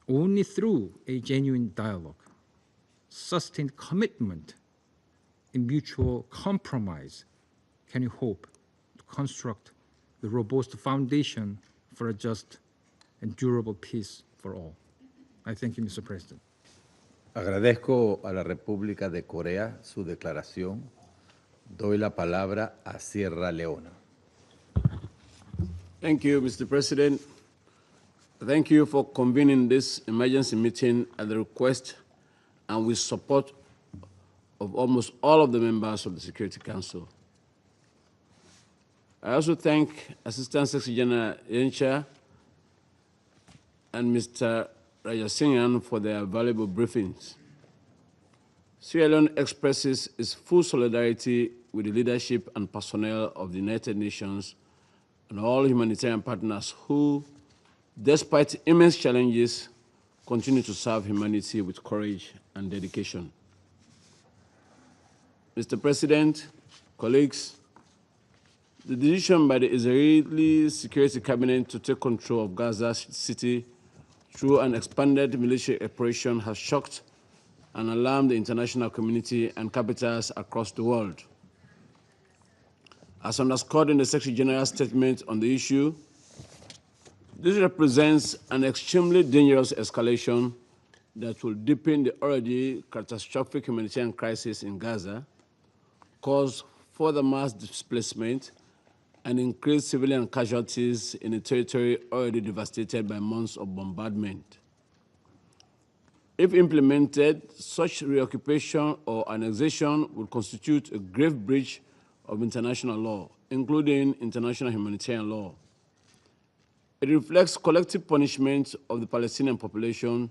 Only through a genuine dialogue, sustained commitment, and mutual compromise can we hope to construct the robust foundation for a just and durable peace for all. I thank you, Mr. President. Agradezco a la República de Corea su declaración. Doy la palabra a Sierra Leona. Thank you, Mr. President. Thank you for convening this emergency meeting at the request and with support of almost all of the members of the Security Council. I also thank Assistant Secretary General Yencha and Mr. Rajasinghan for their valuable briefings. Sierra Leone expresses its full solidarity with the leadership and personnel of the United Nations and all humanitarian partners who, despite immense challenges, continue to serve humanity with courage and dedication. Mr. President, colleagues, the decision by the Israeli Security Cabinet to take control of Gaza City through an expanded military operation has shocked and alarmed the international community and capitals across the world. As underscored in the Secretary General's statement on the issue, this represents an extremely dangerous escalation that will deepen the already catastrophic humanitarian crisis in Gaza, cause further mass displacement, and increase civilian casualties in a territory already devastated by months of bombardment. If implemented, such reoccupation or annexation would constitute a grave breach of international law, including international humanitarian law. It reflects collective punishment of the Palestinian population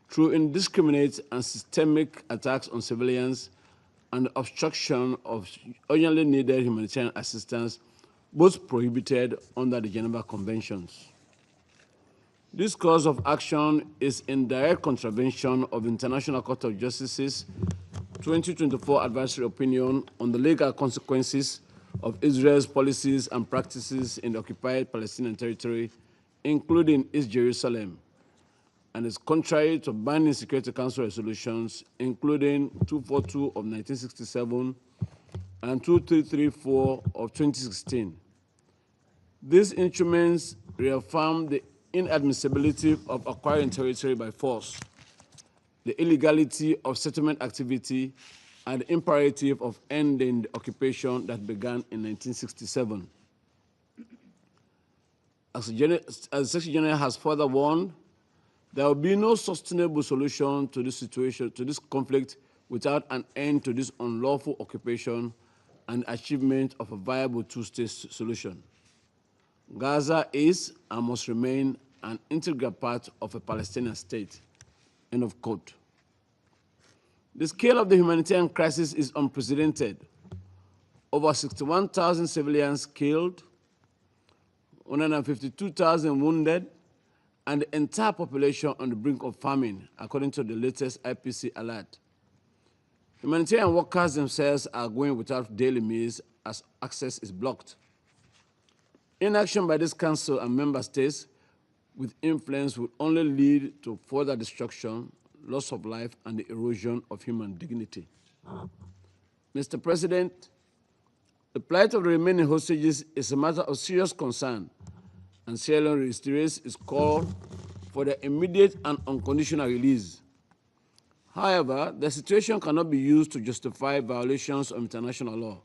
through indiscriminate and systemic attacks on civilians and obstruction of urgently needed humanitarian assistance, both prohibited under the Geneva Conventions. This course of action is in direct contravention of International Court of Justice's 2024 advisory opinion on the legal consequences of Israel's policies and practices in the occupied Palestinian territory, including East Jerusalem, and is contrary to binding Security Council resolutions, including 242 of 1967 and 2334 of 2016. These instruments reaffirm the inadmissibility of acquiring territory by force, the illegality of settlement activity, and the imperative of ending the occupation that began in 1967. As the Secretary General has further warned, there will be no sustainable solution to this situation, to this conflict, without an end to this unlawful occupation and achievement of a viable two-state solution. Gaza is and must remain an integral part of a Palestinian state. End of quote. The scale of the humanitarian crisis is unprecedented. Over 61,000 civilians killed, 152,000 wounded, and the entire population on the brink of famine, according to the latest IPC alert. Humanitarian workers themselves are going without daily meals as access is blocked. Inaction by this Council and member states with influence will only lead to further destruction, loss of life, and the erosion of human dignity. Mr. President, the plight of the remaining hostages is a matter of serious concern, and Sierra Leone reiterates its call for their immediate and unconditional release. However, the situation cannot be used to justify violations of international law.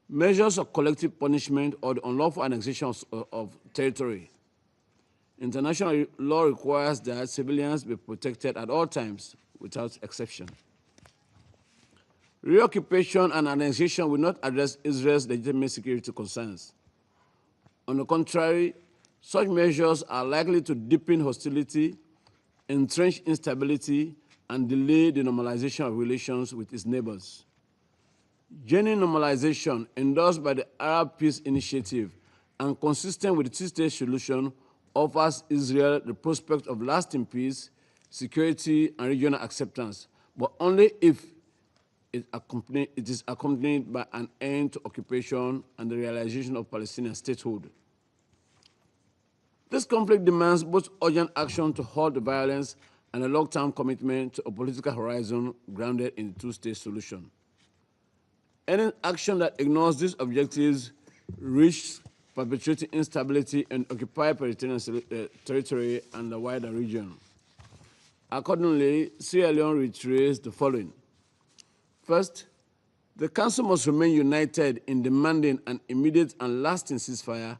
Measures of collective punishment or the unlawful annexation of territory. International law requires that civilians be protected at all times, without exception. Reoccupation and annexation will not address Israel's legitimate security concerns. On the contrary, Such measures are likely to deepen hostility, entrench instability, and delay the normalization of relations with its neighbors. Genuine normalization, endorsed by the Arab Peace Initiative and consistent with the two-state solution, offers Israel the prospect of lasting peace, security, and regional acceptance, but only if it is accompanied by an end to occupation and the realization of Palestinian statehood. This conflict demands both urgent action to halt the violence and a long-term commitment to a political horizon grounded in the two-state solution. Any action that ignores these objectives risks perpetuating instability in occupied Palestinian territory and the wider region. Accordingly, Sierra Leone reiterates the following. First, the Council must remain united in demanding an immediate and lasting ceasefire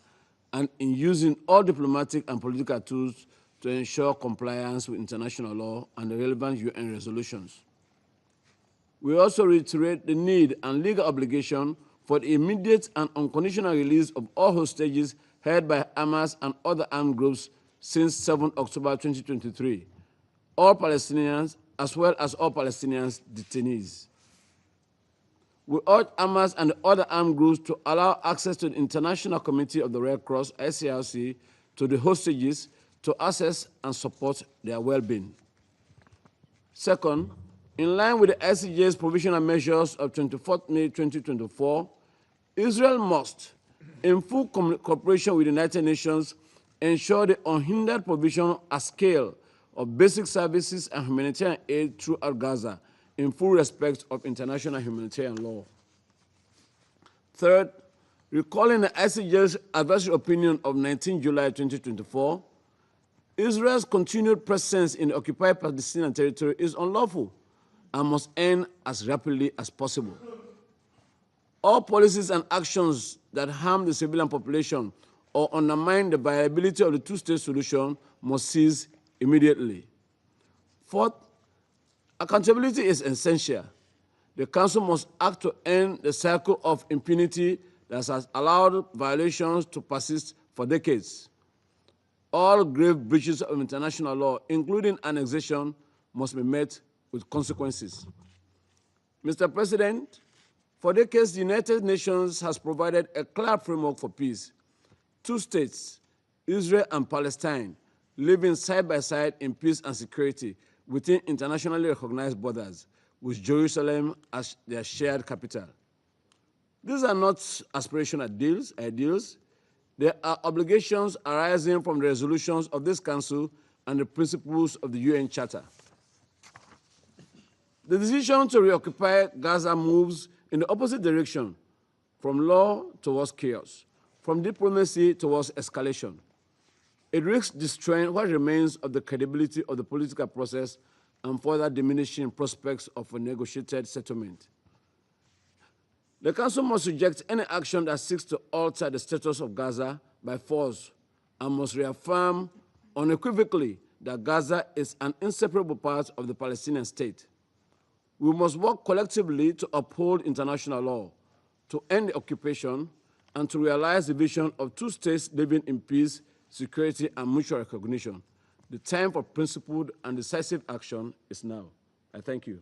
and in using all diplomatic and political tools to ensure compliance with international law and the relevant UN resolutions. We also reiterate the need and legal obligation for the immediate and unconditional release of all hostages held by Hamas and other armed groups since 7 October 2023, all Palestinians as well as all Palestinians detainees. We urge Hamas and the other armed groups to allow access to the International Committee of the Red Cross, ICRC, to the hostages to assess and support their well-being. Second, in line with the ICJ's provisional measures of 24 May 2024, Israel must, in full cooperation with the United Nations, ensure the unhindered provision at scale of basic services and humanitarian aid throughout Gaza in full respect of international humanitarian law. Third, recalling the ICJ's advisory opinion of 19 July 2024, Israel's continued presence in the occupied Palestinian territory is unlawful and must end as rapidly as possible. All policies and actions that harm the civilian population or undermine the viability of the two-state solution must cease immediately. Fourth, accountability is essential. The Council must act to end the cycle of impunity that has allowed violations to persist for decades. All grave breaches of international law, including annexation, must be met with consequences. Mr. President, for decades, the United Nations has provided a clear framework for peace. Two states, Israel and Palestine, living side by side in peace and security within internationally recognized borders, with Jerusalem as their shared capital. These are not aspirational ideals. They are obligations arising from the resolutions of this Council and the principles of the UN Charter. The decision to reoccupy Gaza moves in the opposite direction, from law towards chaos, from diplomacy towards escalation. It risks destroying what remains of the credibility of the political process and further diminishing prospects of a negotiated settlement. The Council must reject any action that seeks to alter the status of Gaza by force and must reaffirm unequivocally that Gaza is an inseparable part of the Palestinian state. We must work collectively to uphold international law, to end the occupation, and to realize the vision of two states living in peace, security, and mutual recognition. The time for principled and decisive action is now. I thank you.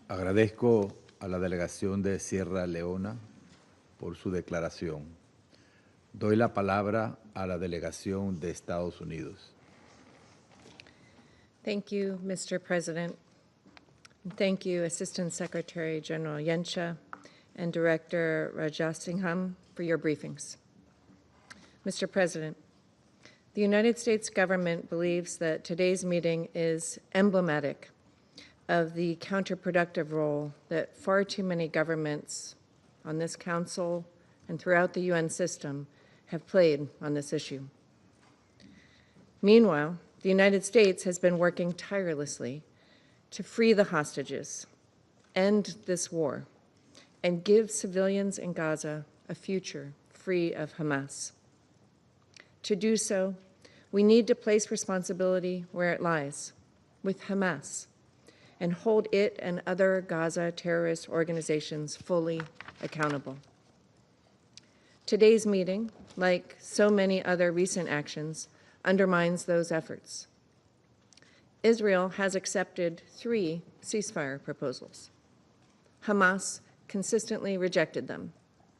Agradezco a la delegación de Sierra Leona por su declaración. Doy la palabra a la delegación de Estados Unidos. Thank you, Mr. President. Thank you, Assistant Secretary General Yencha and Director Rajasingham, for your briefings. Mr. President, the United States government believes that today's meeting is emblematic of the counterproductive role that far too many governments on this Council and throughout the UN system have played on this issue. Meanwhile, the United States has been working tirelessly to free the hostages, end this war, and give civilians in Gaza a future free of Hamas. To do so, we need to place responsibility where it lies, with Hamas, and hold it and other Gaza terrorist organizations fully accountable. Today's meeting, like so many other recent actions, undermines those efforts. Israel has accepted 3 ceasefire proposals. Hamas consistently rejected them.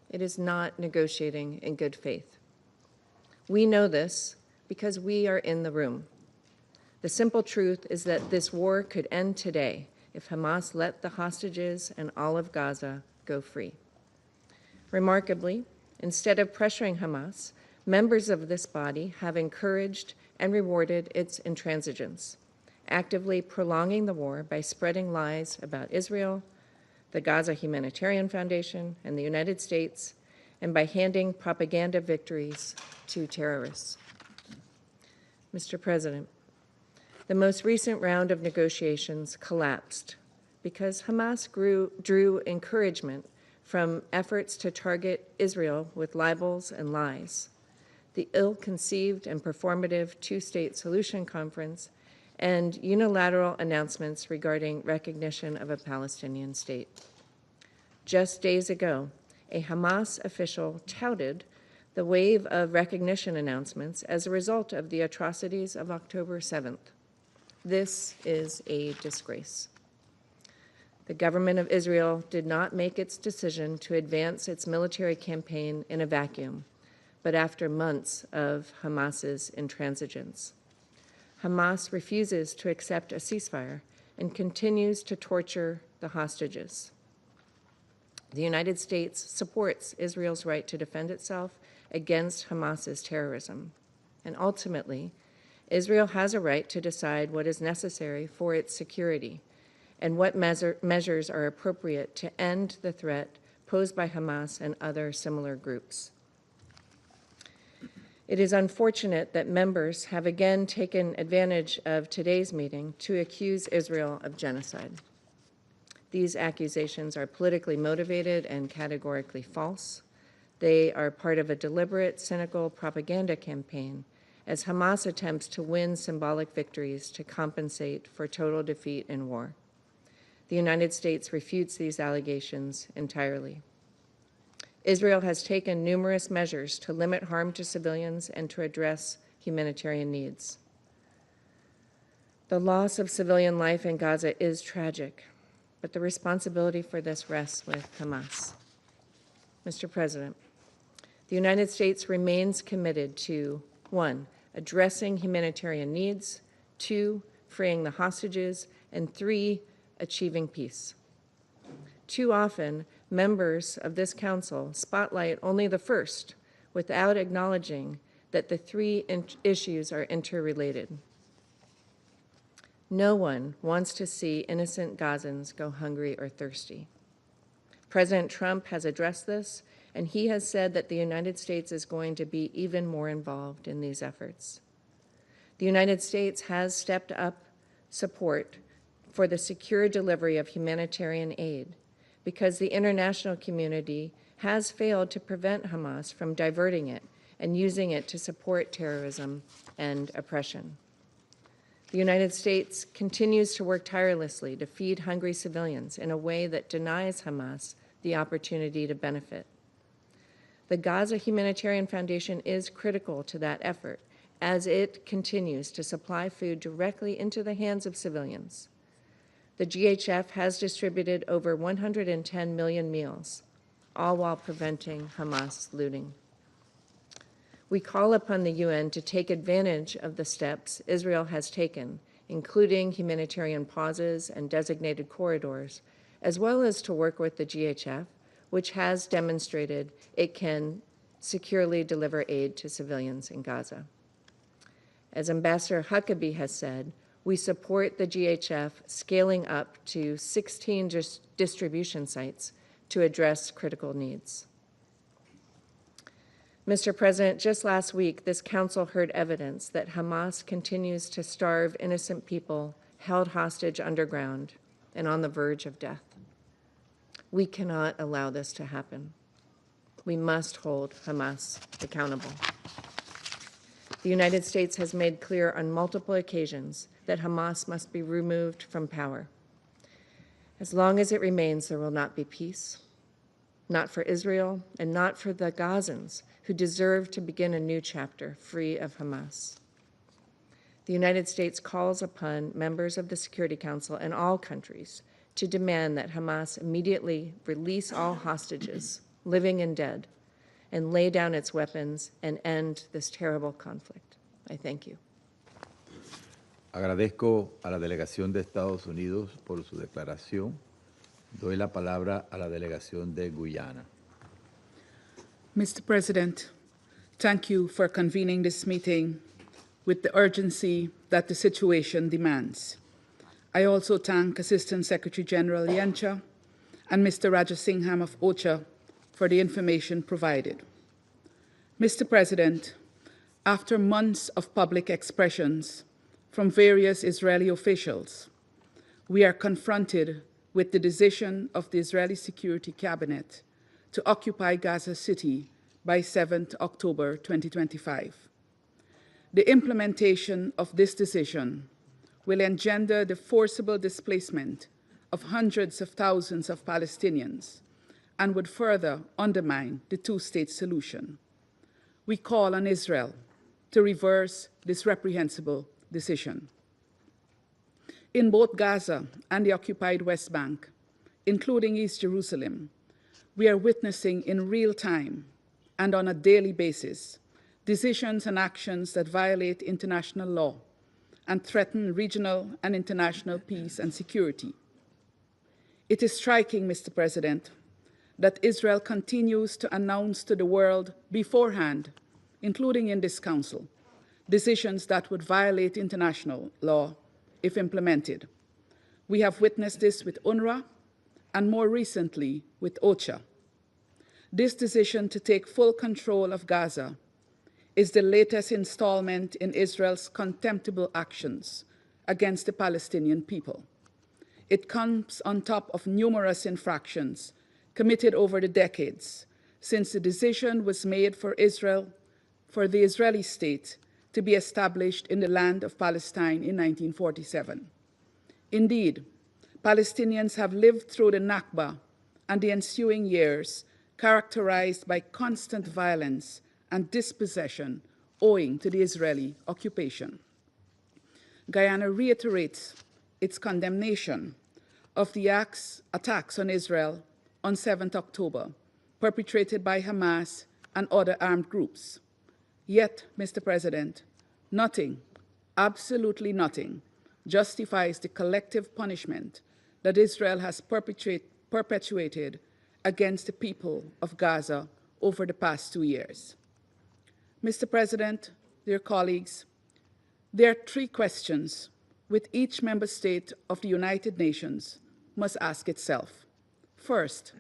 It is not negotiating in good faith. We know this because we are in the room. The simple truth is that this war could end today if Hamas let the hostages and all of Gaza go free. Remarkably, instead of pressuring Hamas, members of this body have encouraged and rewarded its intransigence, actively prolonging the war by spreading lies about Israel, the Gaza Humanitarian Foundation, and the United States, and by handing propaganda victories to terrorists. Mr. President, the most recent round of negotiations collapsed because Hamas drew encouragement from efforts to target Israel with libels and lies, the ill-conceived and performative two-state solution conference, and unilateral announcements regarding recognition of a Palestinian state. Just days ago, a Hamas official touted the wave of recognition announcements as a result of the atrocities of October 7th. This is a disgrace. The government of Israel did not make its decision to advance its military campaign in a vacuum, but after months of Hamas's intransigence. Hamas refuses to accept a ceasefire and continues to torture the hostages. The United States supports Israel's right to defend itself against Hamas's terrorism, and ultimately, Israel has a right to decide what is necessary for its security and what measures are appropriate to end the threat posed by Hamas and other similar groups. It is unfortunate that members have again taken advantage of today's meeting to accuse Israel of genocide. These accusations are politically motivated and categorically false. They are part of a deliberate, cynical propaganda campaign as Hamas attempts to win symbolic victories to compensate for total defeat in war. The United States refutes these allegations entirely. Israel has taken numerous measures to limit harm to civilians and to address humanitarian needs. The loss of civilian life in Gaza is tragic, but the responsibility for this rests with Hamas. Mr. President, the United States remains committed to 1, addressing humanitarian needs, 2, freeing the hostages, and 3, achieving peace. Too often, members of this council spotlight only the first without acknowledging that the 3 issues are interrelated. No one wants to see innocent Gazans go hungry or thirsty. President Trump has addressed this, and he has said that the United States is going to be even more involved in these efforts. The United States has stepped up support for the secure delivery of humanitarian aid because the international community has failed to prevent Hamas from diverting it and using it to support terrorism and oppression. The United States continues to work tirelessly to feed hungry civilians in a way that denies Hamas the opportunity to benefit. The Gaza Humanitarian Foundation is critical to that effort as it continues to supply food directly into the hands of civilians. The GHF has distributed over 110 million meals, all while preventing Hamas looting. We call upon the UN to take advantage of the steps Israel has taken, including humanitarian pauses and designated corridors, as well as to work with the GHF, which has demonstrated it can securely deliver aid to civilians in Gaza. As Ambassador Huckabee has said, we support the GHF scaling up to 16 distribution sites to address critical needs. Mr. President, just last week, this council heard evidence that Hamas continues to starve innocent people held hostage underground and on the verge of death. We cannot allow this to happen. We must hold Hamas accountable. The United States has made clear on multiple occasions that Hamas must be removed from power. As long as it remains, there will not be peace. not for Israel, and not for the Gazans who deserve to begin a new chapter free of Hamas. The United States calls upon members of the Security Council and all countries to demand that Hamas immediately release all hostages, living and dead, and lay down its weapons and end this terrible conflict. I thank you. Agradezco a la delegación de Estados Unidos por su declaración. Doy la palabra a la delegación de Guyana. Mr. President, thank you for convening this meeting with the urgency that the situation demands. I also thank Assistant Secretary General Yencha and Mr. Rajasingham of OCHA for the information provided. Mr. President, after months of public expressions from various Israeli officials, we are confronted with the decision of the Israeli Security Cabinet to occupy Gaza City by 7th October 2025. The implementation of this decision will engender the forcible displacement of hundreds of thousands of Palestinians and would further undermine the two-state solution. We call on Israel to reverse this reprehensible decision. In both Gaza and the occupied West Bank, including East Jerusalem, we are witnessing in real time and on a daily basis decisions and actions that violate international law and threaten regional and international peace and security. It is striking, Mr. President, that Israel continues to announce to the world beforehand, including in this Council, decisions that would violate international law if implemented. We have witnessed this with UNRWA and more recently with OCHA. This decision to take full control of Gaza is the latest installment in Israel's contemptible actions against the Palestinian people. It comes on top of numerous infractions committed over the decades since the decision was made for the Israeli state to be established in the land of Palestine in 1947. Indeed, Palestinians have lived through the Nakba and the ensuing years characterized by constant violence and dispossession owing to the Israeli occupation. Guyana reiterates its condemnation of the attacks on Israel on 7th October, perpetrated by Hamas and other armed groups. Yet, Mr. President, nothing, absolutely nothing, justifies the collective punishment that Israel has perpetuated against the people of Gaza over the past 2 years. Mr. President, dear colleagues, there are 3 questions which each member state of the United Nations must ask itself. First,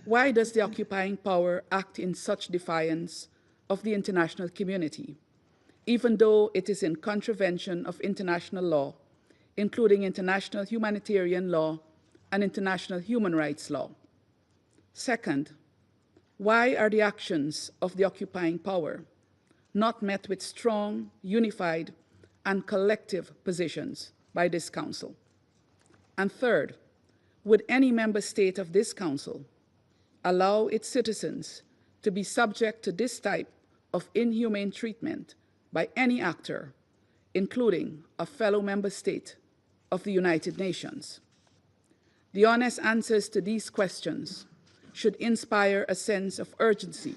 why does the occupying power act in such defiance of the international community, even though it is in contravention of international law, including international humanitarian law and international human rights law? Second, why are the actions of the occupying power not met with strong, unified, and collective positions by this Council? And third, would any member state of this Council allow its citizens to be subject to this type of inhumane treatment by any actor, including a fellow member state of the United Nations? The honest answers to these questions should inspire a sense of urgency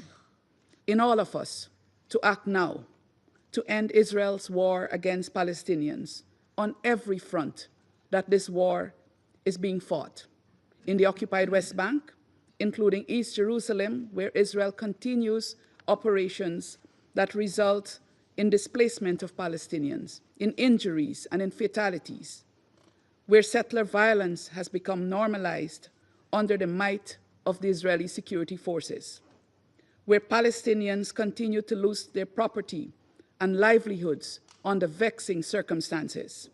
in all of us to act now to end Israel's war against Palestinians on every front that this war is being fought. In the occupied West Bank, including East Jerusalem, where Israel continues operations that result in displacement of Palestinians, in injuries and in fatalities, where settler violence has become normalized under the might of the Israeli security forces, where Palestinians continue to lose their property and livelihoods under vexing circumstances,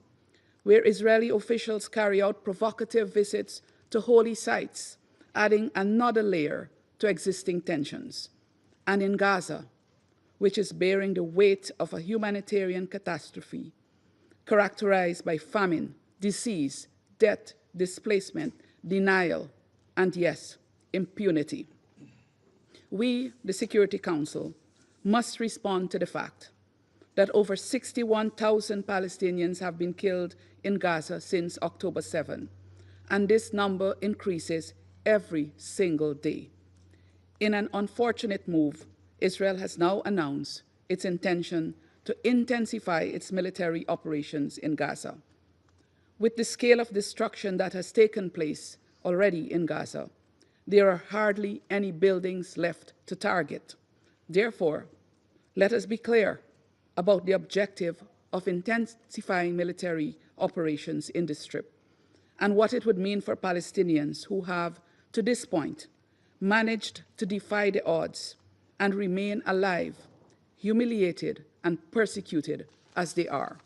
where Israeli officials carry out provocative visits to holy sites, adding another layer to existing tensions, and in Gaza, which is bearing the weight of a humanitarian catastrophe characterized by famine, disease, death, displacement, denial, and yes, impunity. We, the Security Council, must respond to the fact that over 61,000 Palestinians have been killed in Gaza since October 7, and this number increases every single day. In an unfortunate move, Israel has now announced its intention to intensify its military operations in Gaza. With the scale of destruction that has taken place already in Gaza, there are hardly any buildings left to target. Therefore, let us be clear about the objective of intensifying military operations in the Strip and what it would mean for Palestinians who have, to this point, managed to defy the odds and remain alive, humiliated and persecuted as they are.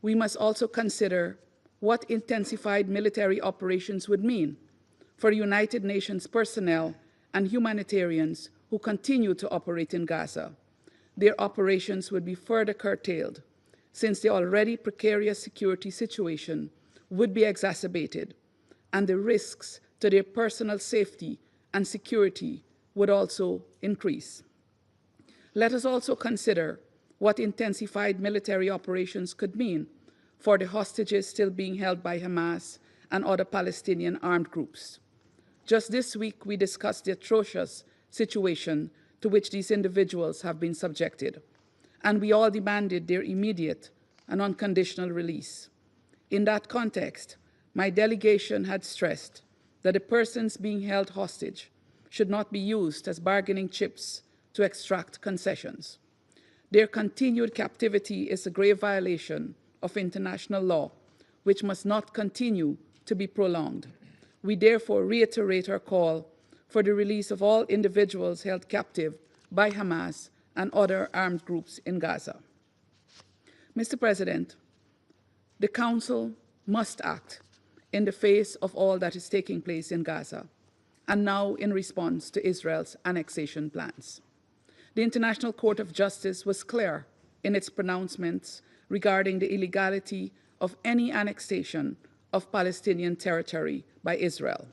We must also consider what intensified military operations would mean for United Nations personnel and humanitarians who continue to operate in Gaza. Their operations would be further curtailed, since the already precarious security situation would be exacerbated, and the risks to their personal safety and security would also increase. Let us also consider what intensified military operations could mean for the hostages still being held by Hamas and other Palestinian armed groups. Just this week, we discussed the atrocious situation to which these individuals have been subjected, and we all demanded their immediate and unconditional release. In that context, my delegation had stressed that the persons being held hostage should not be used as bargaining chips to extract concessions. Their continued captivity is a grave violation of international law, which must not continue to be prolonged. We therefore reiterate our call for the release of all individuals held captive by Hamas and other armed groups in Gaza. Mr. President, the Council must act in the face of all that is taking place in Gaza, and now in response to Israel's annexation plans. The International Court of Justice was clear in its pronouncements regarding the illegality of any annexation of Palestinian territory by Israel.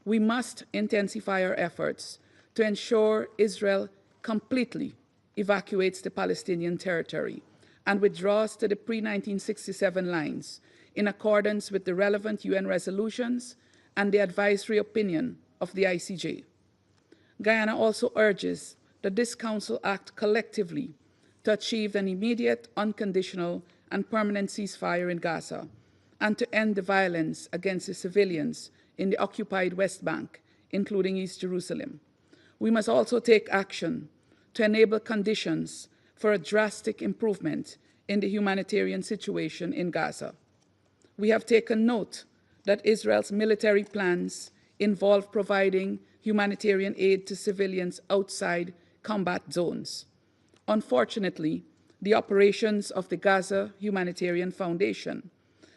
We must intensify our efforts to ensure Israel completely evacuates the Palestinian territory and withdraws to the pre-1967 lines in accordance with the relevant UN resolutions and the advisory opinion of the ICJ. Guyana also urges that this Council act collectively to achieve an immediate, unconditional, and permanent ceasefire in Gaza, and to end the violence against the civilians in the occupied West Bank, including East Jerusalem. We must also take action to enable conditions for a drastic improvement in the humanitarian situation in Gaza. We have taken note that Israel's military plans involve providing humanitarian aid to civilians outside combat zones. Unfortunately, the operations of the Gaza Humanitarian Foundation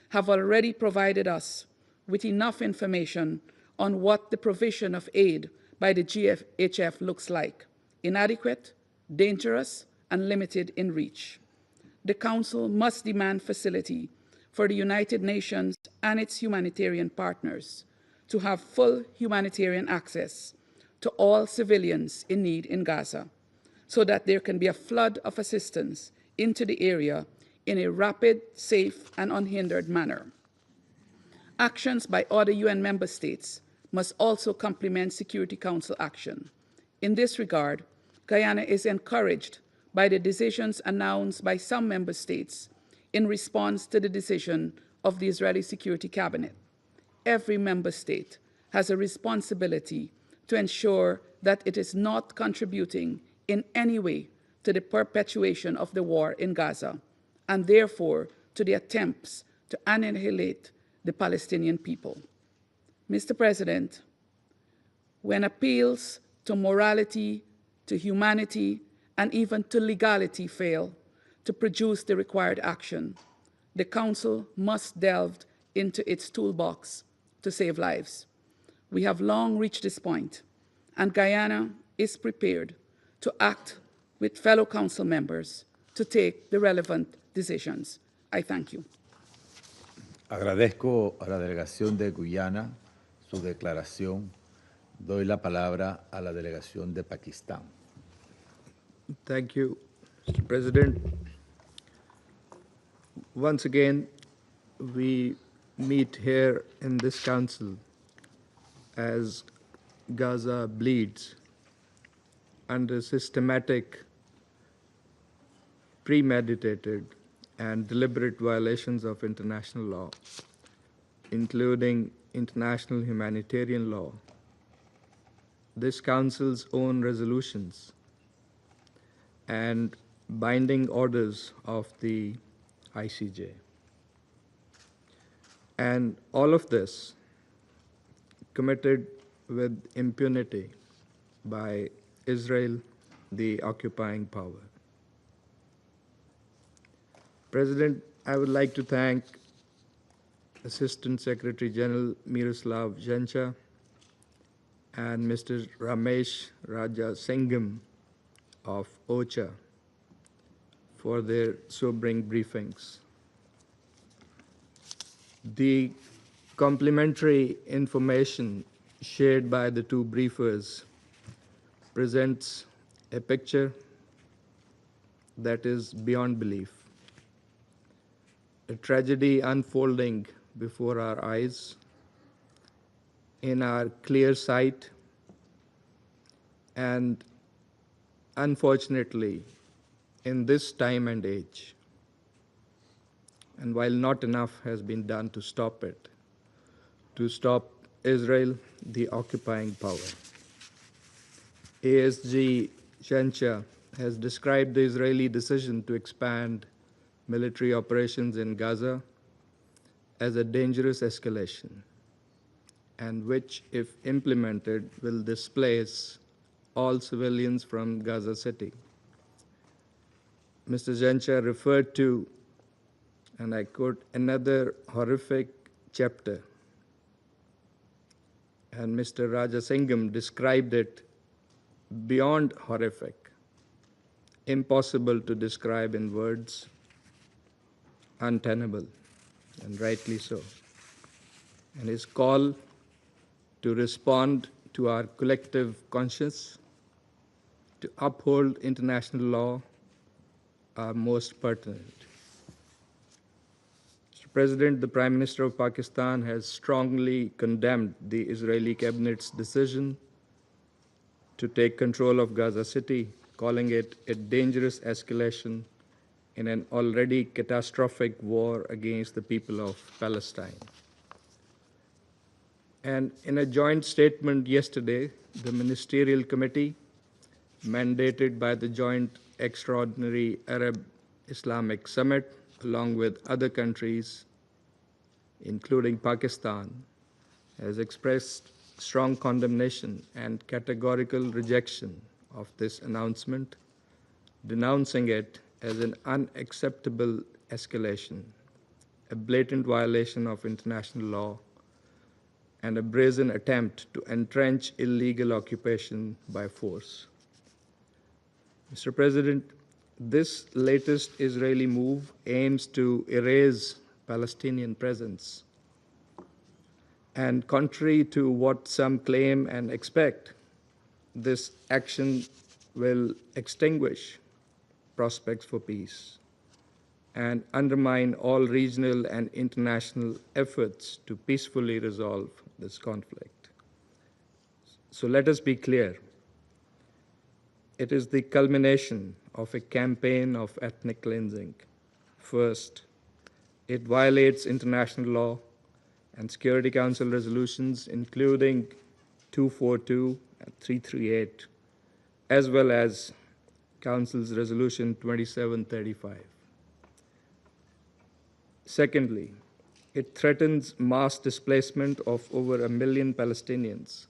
have already provided us with enough information on what the provision of aid by the GHF looks like: inadequate, dangerous, and limited in reach. The Council must demand facility for the United Nations and its humanitarian partners to have full humanitarian access to all civilians in need in Gaza, so that there can be a flood of assistance into the area in a rapid, safe, and unhindered manner. Actions by other UN member states must also complement Security Council action. In this regard, Guyana is encouraged by the decisions announced by some member states in response to the decision of the Israeli Security Cabinet. Every member state has a responsibility to ensure that it is not contributing in any way to the perpetuation of the war in Gaza, and therefore to the attempts to annihilate the Palestinian people. Mr. President, when appeals to morality, to humanity, and even to legality fail to produce the required action, the Council must delve into its toolbox to save lives. We have long reached this point, and Guyana is prepared to act with fellow Council members to take the relevant decisions. I thank you. Agradezco a la delegación de Guyana su declaración Doy la palabra a la delegación de Pakistán. Thank you, Mr. President. Once again, we meet here in this council as Gaza bleeds under systematic, premeditated, and deliberate violations of international law, including international humanitarian law, this council's own resolutions, and binding orders of the ICJ. And all of this committed with impunity by Israel, the occupying power. President, I would like to thank Assistant Secretary General Miroslav Zhencha and Mr. Ramesh Rajasingham of OCHA for their sobering briefings. The complementary information shared by the two briefers presents a picture that is beyond belief. A tragedy unfolding before our eyes, in our clear sight, and unfortunately, in this time and age. And while not enough has been done to stop it, to stop Israel, the occupying power, ASG Zhencha has described the Israeli decision to expand military operations in Gaza as a dangerous escalation, and which, if implemented, will displace all civilians from Gaza City. Mr. Zhencha referred to, and I quote, another horrific chapter. And Mr. Rajasingham described it beyond horrific, impossible to describe in words, untenable, and rightly so. And his call to respond to our collective conscience, to uphold international law, are most pertinent. Mr. President, the Prime Minister of Pakistan has strongly condemned the Israeli cabinet's decision to take control of Gaza City, calling it a dangerous escalation in an already catastrophic war against the people of Palestine. And in a joint statement yesterday, the Ministerial Committee, mandated by the Joint Extraordinary Arab-Islamic Summit, along with other countries, including Pakistan, has expressed strong condemnation and categorical rejection of this announcement, denouncing it as an unacceptable escalation, a blatant violation of international law, and a brazen attempt to entrench illegal occupation by force. Mr. President, this latest Israeli move aims to erase Palestinian presence. And contrary to what some claim and expect, this action will extinguish prospects for peace and undermine all regional and international efforts to peacefully resolve this conflict. So let us be clear. It is the culmination of a campaign of ethnic cleansing. First, it violates international law and Security Council resolutions, including 242 and 338, as well as Council's Resolution 2735. Secondly, it threatens mass displacement of over 1 million Palestinians,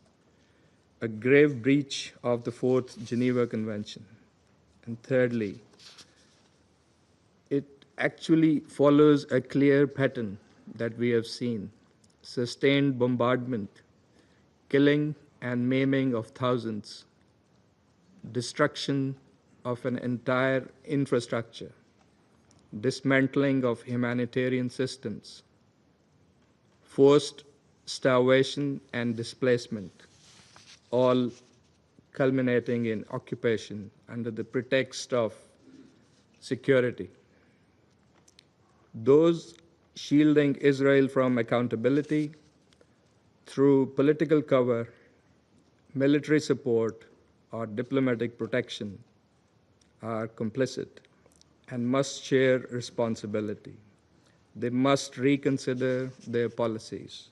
a grave breach of the Fourth Geneva Convention. And thirdly, it actually follows a clear pattern that we have seen: sustained bombardment, killing and maiming of thousands, destruction of an entire infrastructure, dismantling of humanitarian systems, forced starvation and displacement, all culminating in occupation under the pretext of security. Those shielding Israel from accountability through political cover, military support, or diplomatic protection are complicit and must share responsibility. They must reconsider their policies,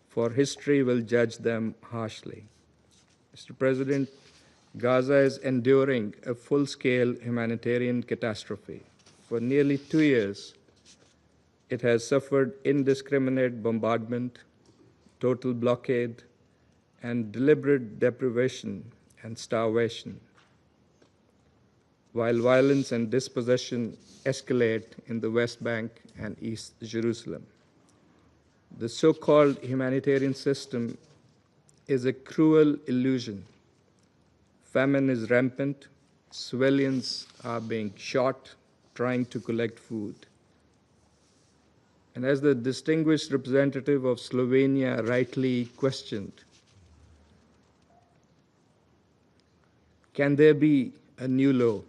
for history will judge them harshly. Mr. President, Gaza is enduring a full-scale humanitarian catastrophe. For nearly 2 years, it has suffered indiscriminate bombardment, total blockade, and deliberate deprivation and starvation, while violence and dispossession escalate in the West Bank and East Jerusalem. The so-called humanitarian system is a cruel illusion. Famine is rampant, civilians are being shot trying to collect food. And as the distinguished representative of Slovenia rightly questioned, can there be a new law?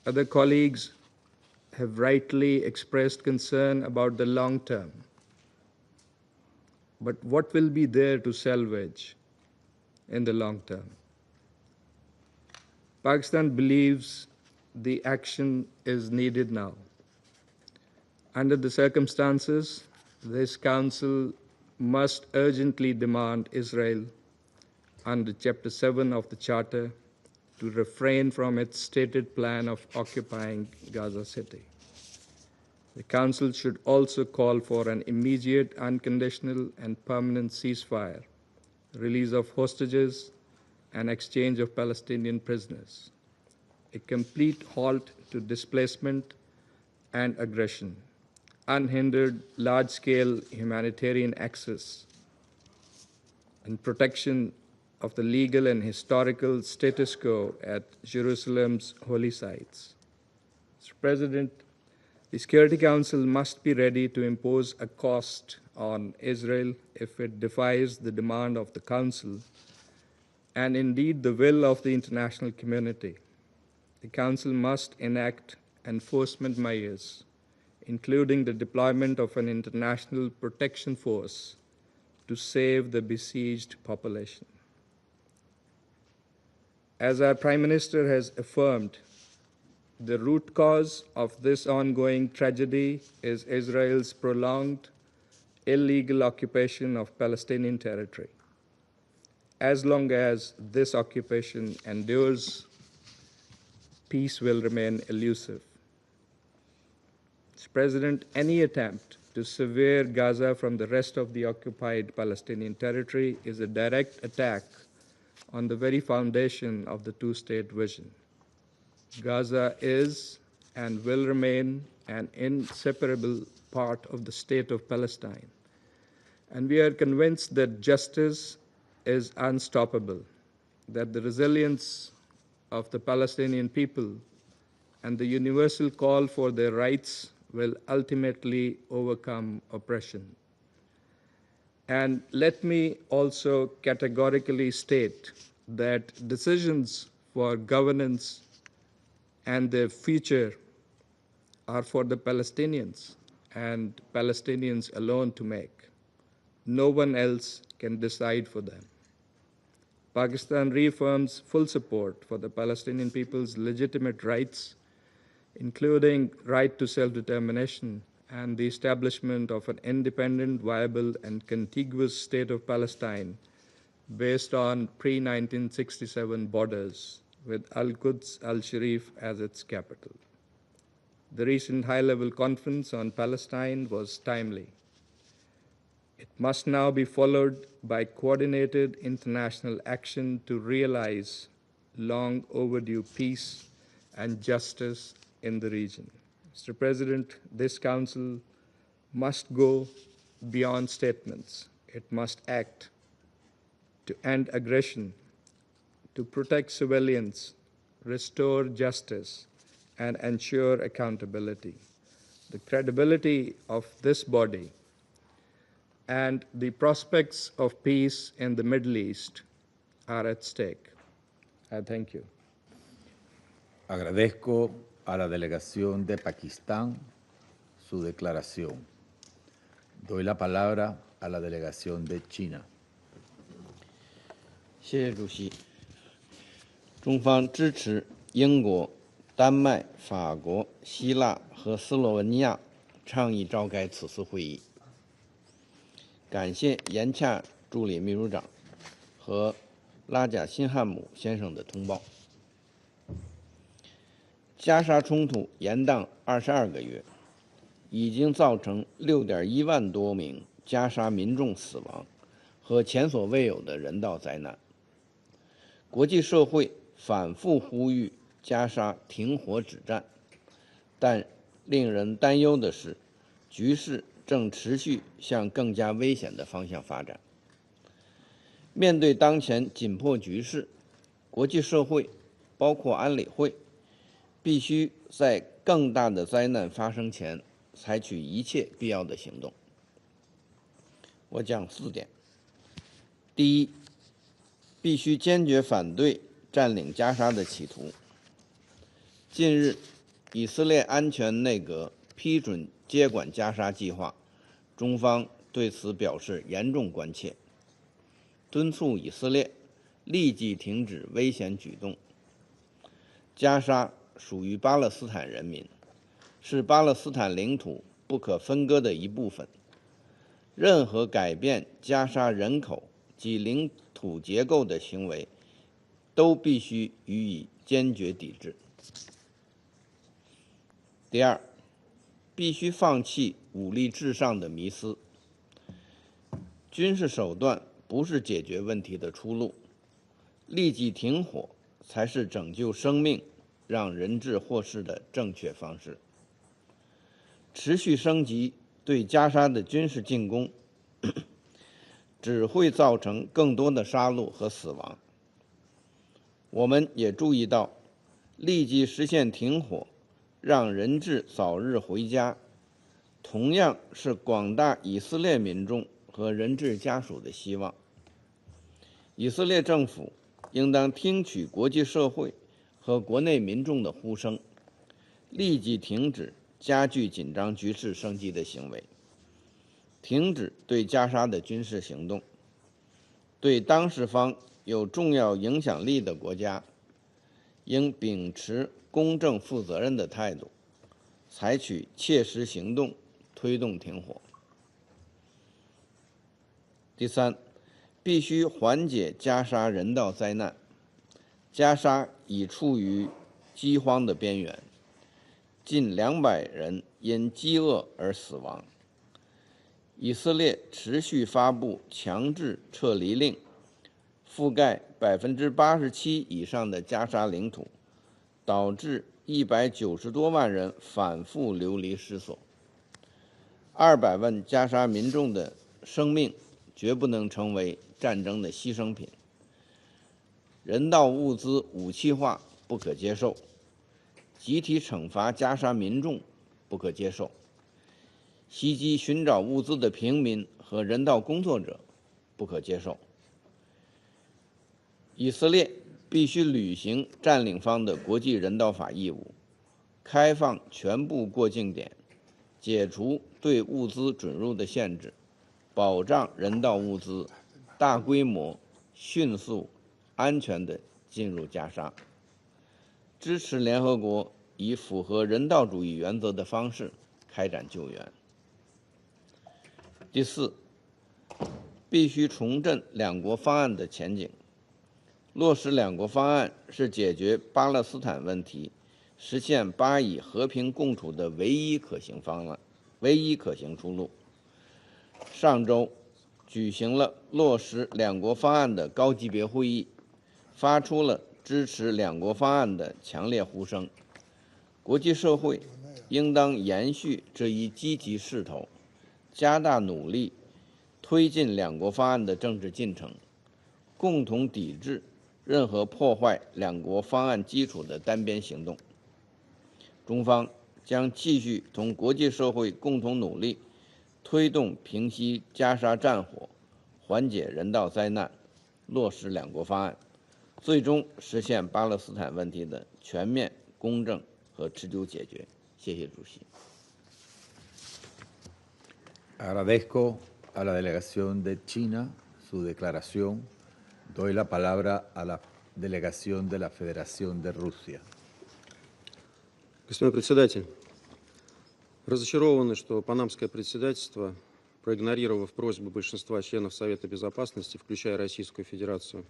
Other colleagues have rightly expressed concern about the long term. But what will be there to salvage in the long term? Pakistan believes the action is needed now. Under the circumstances, this Council must urgently demand Israel, under Chapter 7 of the Charter, to refrain from its stated plan of occupying Gaza City. The Council should also call for an immediate, unconditional, and permanent ceasefire, release of hostages, and exchange of Palestinian prisoners, a complete halt to displacement and aggression, unhindered large-scale humanitarian access, and protection of the legal and historical status quo at Jerusalem's holy sites. Mr. President, the Security Council must be ready to impose a cost on Israel if it defies the demand of the Council and indeed the will of the international community. The Council must enact enforcement measures, including the deployment of an international protection force to save the besieged population. As our Prime Minister has affirmed, the root cause of this ongoing tragedy is Israel's prolonged, illegal occupation of Palestinian territory. As long as this occupation endures, peace will remain elusive. Mr. President, any attempt to sever Gaza from the rest of the occupied Palestinian territory is a direct attack on the very foundation of the two-state vision. Gaza is and will remain an inseparable part of the state of Palestine. And we are convinced that justice is unstoppable, that the resilience of the Palestinian people and the universal call for their rights will ultimately overcome oppression. And let me also categorically state that decisions for governance and their future are for the Palestinians and Palestinians alone to make. No one else can decide for them. Pakistan reaffirms full support for the Palestinian people's legitimate rights, including right to self-determination and the establishment of an independent, viable, and contiguous state of Palestine based on pre-1967 borders with Al-Quds al-Sharif as its capital. The recent high-level conference on Palestine was timely. It must now be followed by coordinated international action to realize long overdue peace and justice in the region. Mr. President, this Council must go beyond statements. It must act to end aggression, to protect civilians, restore justice, and ensure accountability. The credibility of this body and the prospects of peace in the Middle East are at stake. I thank you. Agradezco a la delegación de Pakistán su declaración. Doy la palabra a la delegación de China. 谢谢主席。中方支持英国、丹麦、法国、希腊和斯洛文尼亚倡议召开此次会议。感谢严恰助理秘书长和拉贾辛汉姆先生的通报。加沙冲突延宕22个月，已经造成6.1万多名加沙民众死亡和前所未有的人道灾难。国际社会反复呼吁加沙停火止战，但令人担忧的是，局势正持续向更加危险的方向发展。面对当前紧迫局势，国际社会，包括安理会，必须在更大的灾难发生前采取一切必要的行动。我讲4点。第一，必须坚决反对占领加沙的企图。近日，以色列安全内阁批准接管加沙计划，中方对此表示严重关切，敦促以色列立即停止危险举动。加沙属于巴勒斯坦人民，是巴勒斯坦领土不可分割的一部分。任何改变加沙人口及领土结构的行为，都必须予以坚决抵制。第二，必须放弃武力至上的迷思。军事手段不是解决问题的出路，立即停火才是拯救生命、让人质获释的正确方式。持续升级对加沙的军事进攻，只会造成更多的杀戮和死亡。我们也注意到，立即实现停火，让人质早日回家，同样是广大以色列民众和人质家属的希望。以色列政府应当听取国际社会和国内民众的呼声，立即停止加剧紧张局势升级的行为，停止对加沙的军事行动。对当事方有重要影响力的国家，应秉持公正负责任的态度，采取切实行动，推动停火。第三，必须缓解加沙人道灾难。加沙已处于饥荒的边缘，近200人因饥饿而死亡。以色列持续发布强制撤离令，覆盖87%以上的加沙领土，导致190多万人反复流离失所。200万加沙民众的生命绝不能成为战争的牺牲品。人道物资武器化不可接受，集体惩罚加沙民众不可接受，袭击寻找物资的平民和人道工作者不可接受。以色列必须履行占领方的国际人道法义务，开放全部过境点，解除对物资准入的限制，保障人道物资大规模、迅速、安全地进入加沙，支持联合国以符合人道主义原则的方式开展救援。第四，必须重振两国方案的前景。落实两国方案是解决巴勒斯坦问题、实现巴以和平共处的唯一可行方案、唯一可行出路。上周举行了落实两国方案的高级别会议，发出了支持两国方案的强烈呼声。国际社会应当延续这一积极势头，加大努力，推进两国方案的政治进程，共同抵制任何破坏两国方案基础的单边行动。中方将继续同国际社会共同努力，推动平息加沙战火，缓解人道灾难，落实两国方案，最终实现巴勒斯坦问题的全面、公正和持久解决。谢谢主席。Agradezco a la delegación de China su declaración. Doy la palabra a la delegación de la Federación de Rusia. Господин председатель, разочарованы, что панамское председательство, проигнорировав просьбу большинства членов Совета Безопасности, включая Российскую Федерацию,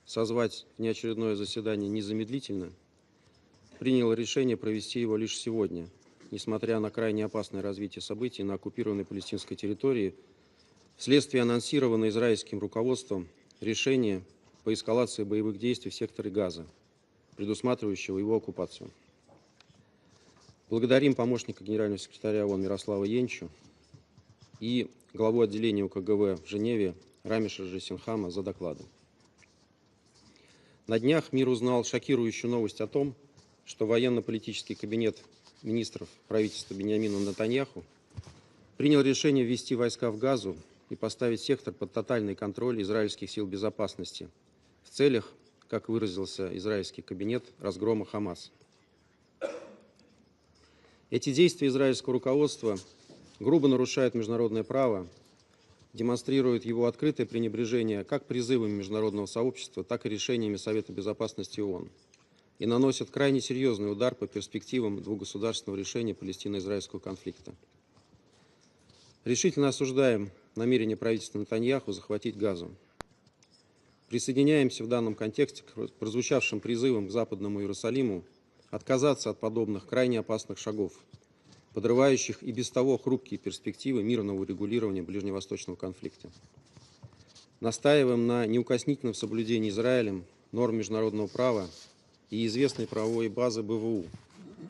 созвать внеочередное заседание незамедлительно, приняло решение провести его лишь сегодня, несмотря на крайне опасное развитие событий на оккупированной палестинской территории, вследствие анонсированного израильским руководством решения по эскалации боевых действий в секторе Газа, предусматривающего его оккупацию. Благодарим помощника генерального секретаря ООН Мирослава Йенчу и главу отделения УКГВ в Женеве Рамиша Джессинхама за доклады. На днях мир узнал шокирующую новость о том, что военно-политический кабинет министров правительства Биньямина Нетаньяху принял решение ввести войска в Газу и поставить сектор под тотальный контроль израильских сил безопасности в целях, как выразился израильский кабинет, разгрома Хамас. Эти действия израильского руководства грубо нарушают международное право, демонстрируют его открытое пренебрежение как призывами международного сообщества, так и решениями Совета Безопасности ООН и наносят крайне серьезный удар по перспективам двугосударственного решения палестино-израильского конфликта. Решительно осуждаем намерение правительства Нетаньяху захватить Газу. Присоединяемся в данном контексте к прозвучавшим призывам к Западному Иерусалиму отказаться от подобных крайне опасных шагов, подрывающих и без того хрупкие перспективы мирного урегулирования ближневосточного конфликта. Настаиваем на неукоснительном соблюдении Израилем норм международного права и известной правовой базы БВУ,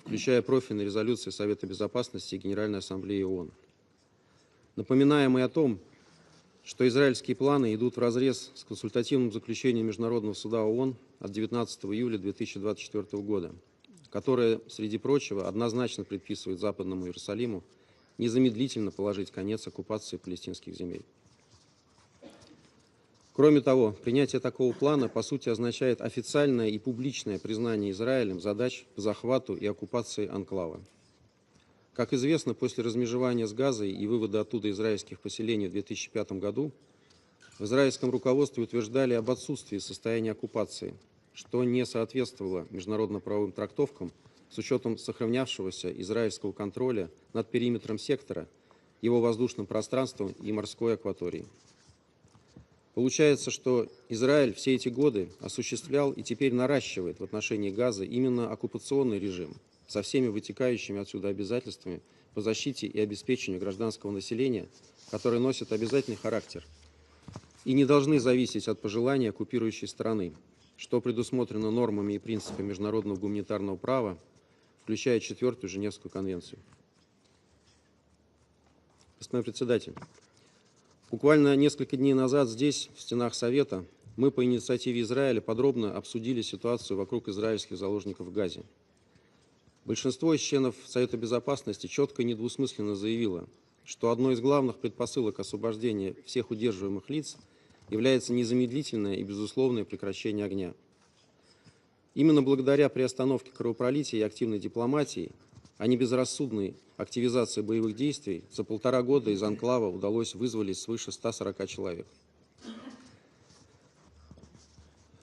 включая профильные резолюции Совета Безопасности и Генеральной Ассамблеи ООН. Напоминаем и о том, что израильские планы идут вразрез с консультативным заключением Международного суда ООН от 19 июля 2024 года, которое, среди прочего, однозначно предписывает Западному Иерусалиму незамедлительно положить конец оккупации палестинских земель. Кроме того, принятие такого плана, по сути, означает официальное и публичное признание Израилем задач по захвату и оккупации анклава. Как известно, после размежевания с Газой и вывода оттуда израильских поселений в 2005 году, в израильском руководстве утверждали об отсутствии состояния оккупации, что не соответствовало международно-правовым трактовкам с учетом сохранявшегося израильского контроля над периметром сектора, его воздушным пространством и морской акваторией. Получается, что Израиль все эти годы осуществлял и теперь наращивает в отношении Газы именно оккупационный режим со всеми вытекающими отсюда обязательствами по защите и обеспечению гражданского населения, которые носят обязательный характер и не должны зависеть от пожеланий оккупирующей страны, что предусмотрено нормами и принципами международного гуманитарного права, включая 4-ю Женевскую конвенцию. Господин председатель, буквально несколько дней назад здесь, в стенах Совета, мы по инициативе Израиля подробно обсудили ситуацию вокруг израильских заложников в Газе. Большинство из членов Совета Безопасности четко и недвусмысленно заявило, что одной из главных предпосылок освобождения всех удерживаемых лиц является незамедлительное и безусловное прекращение огня. Именно благодаря приостановке кровопролития и активной дипломатии, а не безрассудной активизации боевых действий, за 1,5 года из анклава удалось вызволить свыше 140 человек.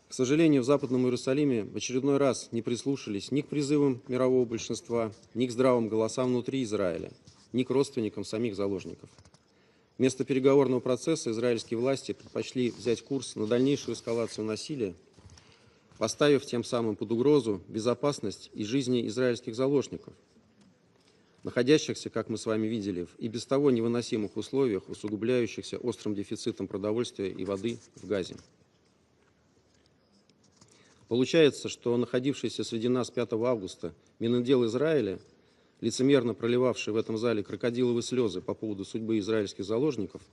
К сожалению, в Западном Иерусалиме в очередной раз не прислушались ни к призывам мирового большинства, ни к здравым голосам внутри Израиля, ни к родственникам самих заложников. Вместо переговорного процесса израильские власти предпочли взять курс на дальнейшую эскалацию насилия, поставив тем самым под угрозу безопасность и жизни израильских заложников, находящихся, как мы с вами видели, в и без того невыносимых условиях, усугубляющихся острым дефицитом продовольствия и воды в Газе. Получается, что находившийся среди нас 5 августа Минотдел Израиля, лицемерно проливавший в этом зале крокодиловые слезы по поводу судьбы израильских заложников,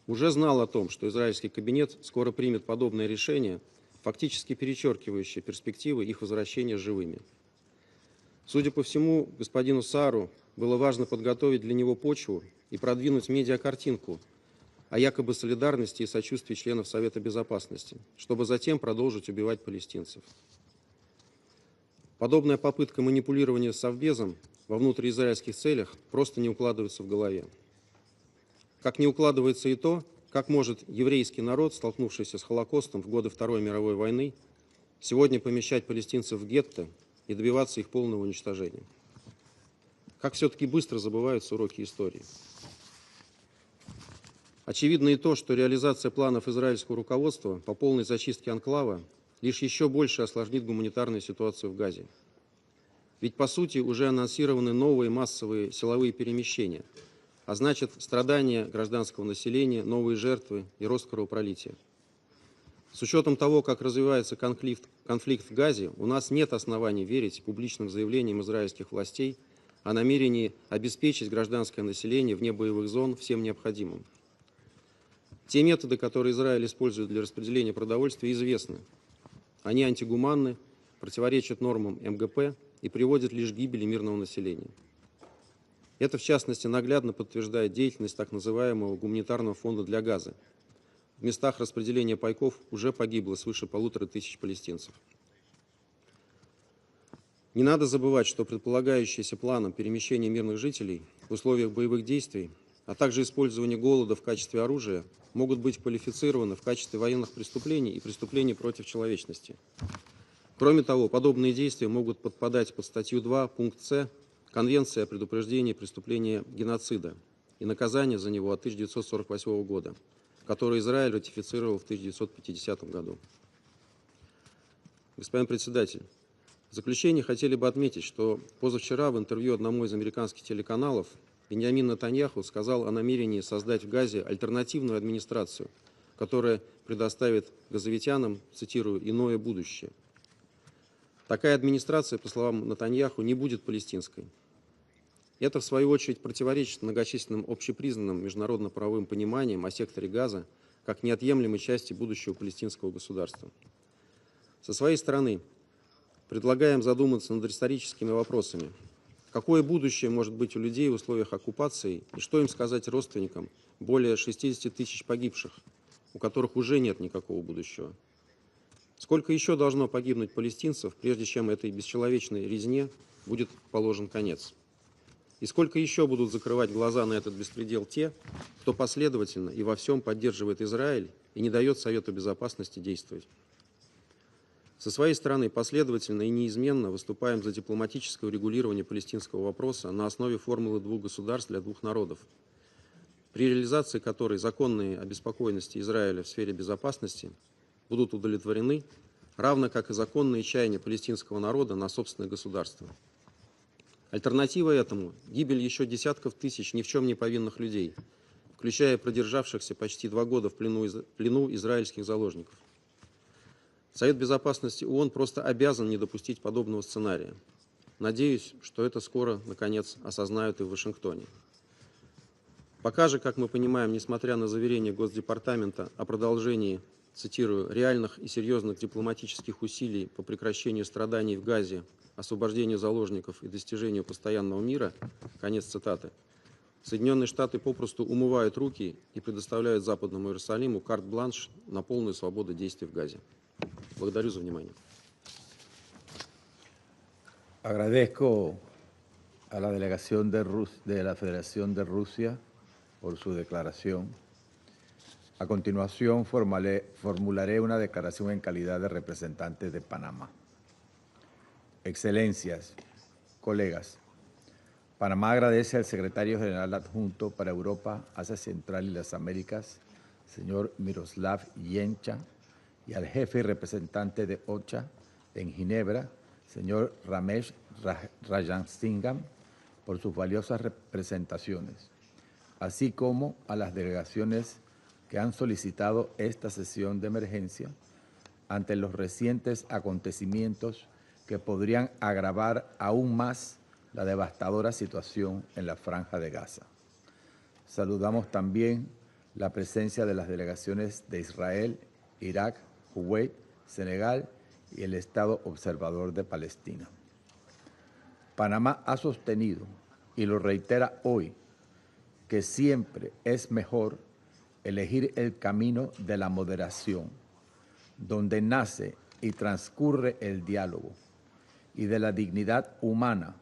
уже знал о том, что израильский кабинет скоро примет подобное решение, фактически перечеркивающее перспективы их возвращения живыми. Судя по всему, господину Саару было важно подготовить для него почву и продвинуть медиакартинку о якобы солидарности и сочувствии членов Совета Безопасности, чтобы затем продолжить убивать палестинцев. Подобная попытка манипулирования Совбезом во внутриизраильских целях просто не укладывается в голове. Как не укладывается и то, как может еврейский народ, столкнувшийся с Холокостом в годы Второй мировой войны, сегодня помещать палестинцев в гетто и добиваться их полного уничтожения. Как все-таки быстро забываются уроки истории. Очевидно и то, что реализация планов израильского руководства по полной зачистке анклава лишь еще больше осложнит гуманитарную ситуацию в Газе. Ведь, по сути, уже анонсированы новые массовые силовые перемещения, а значит, страдания гражданского населения, новые жертвы и рост кровопролития. С учетом того, как развивается конфликт в Газе, у нас нет оснований верить публичным заявлениям израильских властей о намерении обеспечить гражданское население вне боевых зон всем необходимым. Те методы, которые Израиль использует для распределения продовольствия, известны. Они антигуманны, противоречат нормам МГП и приводят лишь к гибели мирного населения. Это, в частности, наглядно подтверждает деятельность так называемого гуманитарного фонда для Газы. В местах распределения пайков уже погибло свыше 1500 палестинцев. Не надо забывать, что предполагающиеся планом перемещения мирных жителей в условиях боевых действий, а также использование голода в качестве оружия, могут быть квалифицированы в качестве военных преступлений и преступлений против человечности. Кроме того, подобные действия могут подпадать под статью 2, пункт С, Конвенции о предупреждении преступления геноцида и наказания за него от 1948 года, который Израиль ратифицировал в 1950 году. Господин председатель, в заключение хотели бы отметить, что позавчера в интервью одному из американских телеканалов Биньямин Нетаньяху сказал о намерении создать в Газе альтернативную администрацию, которая предоставит газовитянам, цитирую, «иное будущее». Такая администрация, по словам Нетаньяху, не будет палестинской. Это, в свою очередь, противоречит многочисленным общепризнанным международно-правовым пониманиям о секторе Газа как неотъемлемой части будущего палестинского государства. Со своей стороны, предлагаем задуматься над историческими вопросами. Какое будущее может быть у людей в условиях оккупации и что им сказать родственникам более 60 тысяч погибших, у которых уже нет никакого будущего? Сколько еще должно погибнуть палестинцев, прежде чем этой бесчеловечной резне будет положен конец? И сколько еще будут закрывать глаза на этот беспредел те, кто последовательно и во всем поддерживает Израиль и не дает Совету Безопасности действовать? Со своей стороны последовательно и неизменно выступаем за дипломатическое урегулирование палестинского вопроса на основе формулы двух государств для двух народов, при реализации которой законные обеспокоенности Израиля в сфере безопасности будут удовлетворены, равно как и законные чаяния палестинского народа на собственное государство. Альтернатива этому – гибель еще десятков тысяч ни в чем не повинных людей, включая продержавшихся почти 2 года в плену израильских заложников. Совет Безопасности ООН просто обязан не допустить подобного сценария. Надеюсь, что это скоро, наконец, осознают и в Вашингтоне. Пока же, как мы понимаем, несмотря на заверения Госдепартамента о продолжении, цитирую, реальных и серьезных дипломатических усилий по прекращению страданий в Газе, освобождению заложников и достижению постоянного мира, конец цитаты, Соединенные Штаты попросту умывают руки и предоставляют Западному Иерусалиму карт-бланш на полную свободу действий в Газе. Благодарю за внимание. Agradezco a la delegación de la Federación de Rusia por su declaración. A continuación, formularé una declaración en calidad de representante de Panamá. Excelencias, colegas, Panamá agradece al secretario general adjunto para Europa, Asia Central y las Américas, señor Miroslav Yencha, y al jefe y representante de OCHA en Ginebra, señor Ramesh Rajansingham, por sus valiosas representaciones, así como a las delegaciones que han solicitado esta sesión de emergencia ante los recientes acontecimientos que podrían agravar aún más la devastadora situación en la Franja de Gaza. Saludamos también la presencia de las delegaciones de Israel, Irak, Kuwait, Senegal y el Estado Observador de Palestina. Panamá ha sostenido y lo reitera hoy, que siempre es mejor elegir el camino de la moderación, donde nace y transcurre el diálogo, y de la dignidad humana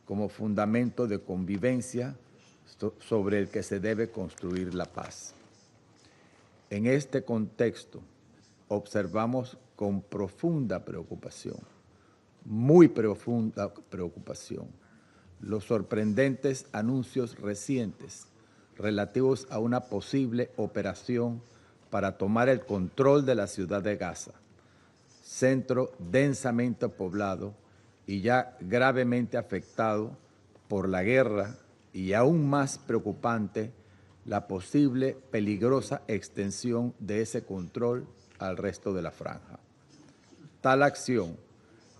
como fundamento de convivencia sobre el que se debe construir la paz. En este contexto, observamos con profunda preocupación, muy profunda preocupación, los sorprendentes anuncios recientes relativos a una posible operación para tomar el control de la ciudad de Gaza, centro densamente poblado y ya gravemente afectado por la guerra, y aún más preocupante, la posible peligrosa extensión de ese control al resto de la franja. Tal acción,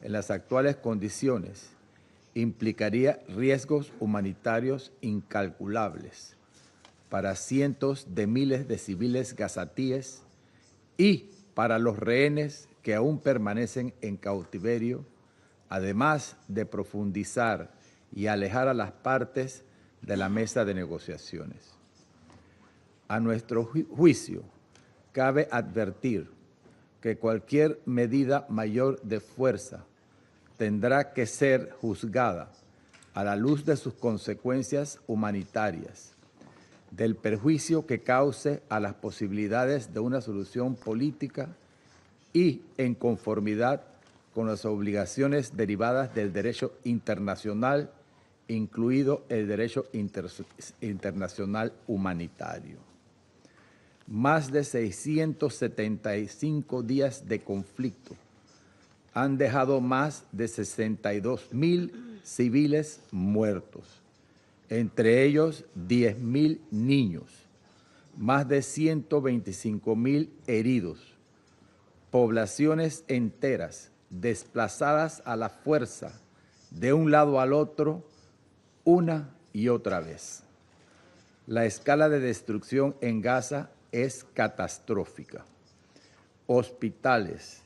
en las actuales condiciones, implicaría riesgos humanitarios incalculables para cientos de miles de civiles gazatíes y para los rehenes que aún permanecen en cautiverio, además de profundizar y alejar a las partes de la mesa de negociaciones. A nuestro juicio, cabe advertir que cualquier medida mayor de fuerza tendrá que ser juzgada a la luz de sus consecuencias humanitarias, del perjuicio que cause a las posibilidades de una solución política y en conformidad con las obligaciones derivadas del derecho internacional, incluido el derecho internacional humanitario. Más de 675 días de conflicto han dejado más de 62,000 civiles muertos, entre ellos 10,000 niños, más de 125,000 heridos, poblaciones enteras desplazadas a la fuerza de un lado al otro una y otra vez. La escala de destrucción en Gaza es catastrófica. Hospitales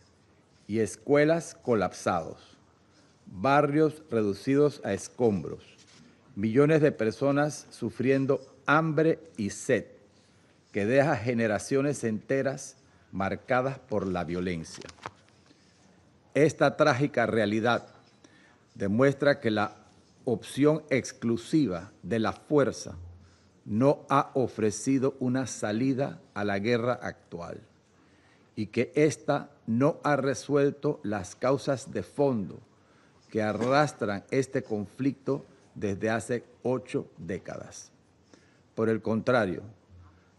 y escuelas colapsados, barrios reducidos a escombros, millones de personas sufriendo hambre y sed, que deja generaciones enteras marcadas por la violencia. Esta trágica realidad demuestra que la opción exclusiva de la fuerza no ha ofrecido una salida a la guerra actual y que ésta no ha resuelto las causas de fondo que arrastran este conflicto desde hace 8 décadas. Por el contrario,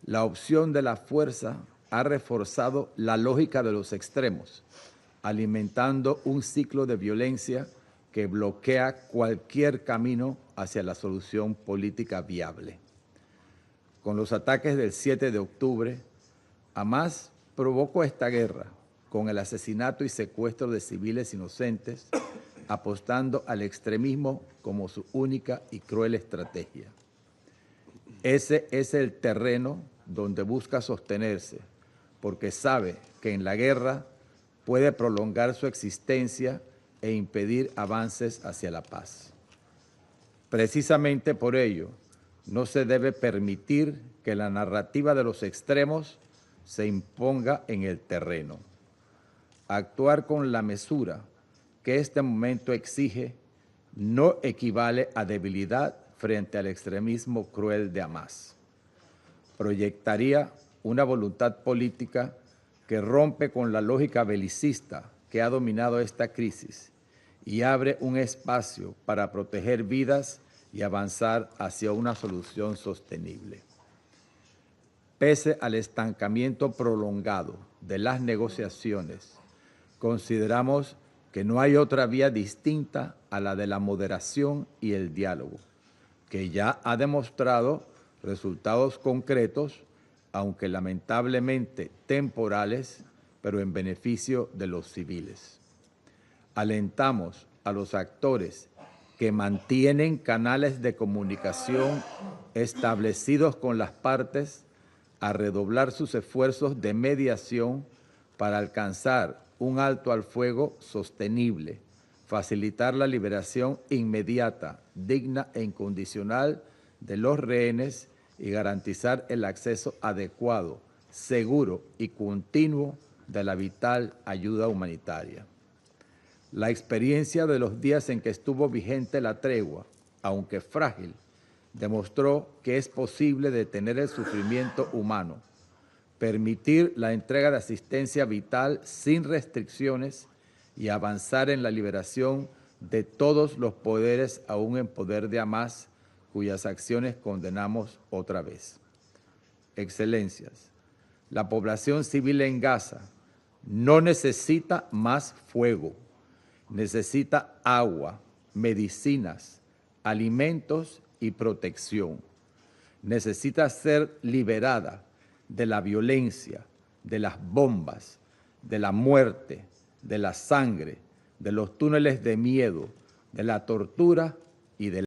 la opción de la fuerza ha reforzado la lógica de los extremos, alimentando un ciclo de violencia que bloquea cualquier camino hacia la solución política viable. Con los ataques del 7 de octubre, Hamas provocó esta guerra con el asesinato y secuestro de civiles inocentes, apostando al extremismo como su única y cruel estrategia. Ese es el terreno donde busca sostenerse, porque sabe que en la guerra puede prolongar su existencia e impedir avances hacia la paz. Precisamente por ello, no se debe permitir que la narrativa de los extremos se imponga en el terreno. Actuar con la mesura que este momento exige no equivale a debilidad frente al extremismo cruel de Hamas. Proyectaría una voluntad política que rompe con la lógica belicista que ha dominado esta crisis y abre un espacio para proteger vidas y avanzar hacia una solución sostenible. Pese al estancamiento prolongado de las negociaciones, consideramos que no hay otra vía distinta a la de la moderación y el diálogo, que ya ha demostrado resultados concretos, aunque lamentablemente temporales, pero en beneficio de los civiles. Alentamos a los actores que mantienen canales de comunicación establecidos con las partes a redoblar sus esfuerzos de mediación para alcanzar un alto al fuego sostenible, facilitar la liberación inmediata, digna e incondicional de los rehenes y garantizar el acceso adecuado, seguro y continuo de la vital ayuda humanitaria. La experiencia de los días en que estuvo vigente la tregua, aunque frágil, demostró que es posible detener el sufrimiento humano, permitir la entrega de asistencia vital sin restricciones y avanzar en la liberación de todos los poderes aún en poder de Hamas, cuyas acciones condenamos otra vez. Excelencias, la población civil en Gaza no necesita más fuego, necesita agua, medicinas, alimentos y protección. Necesita ser liberada de la violencia, de las bombas, de la muerte, de la sangre, de los túneles de miedo, de la tortura y de la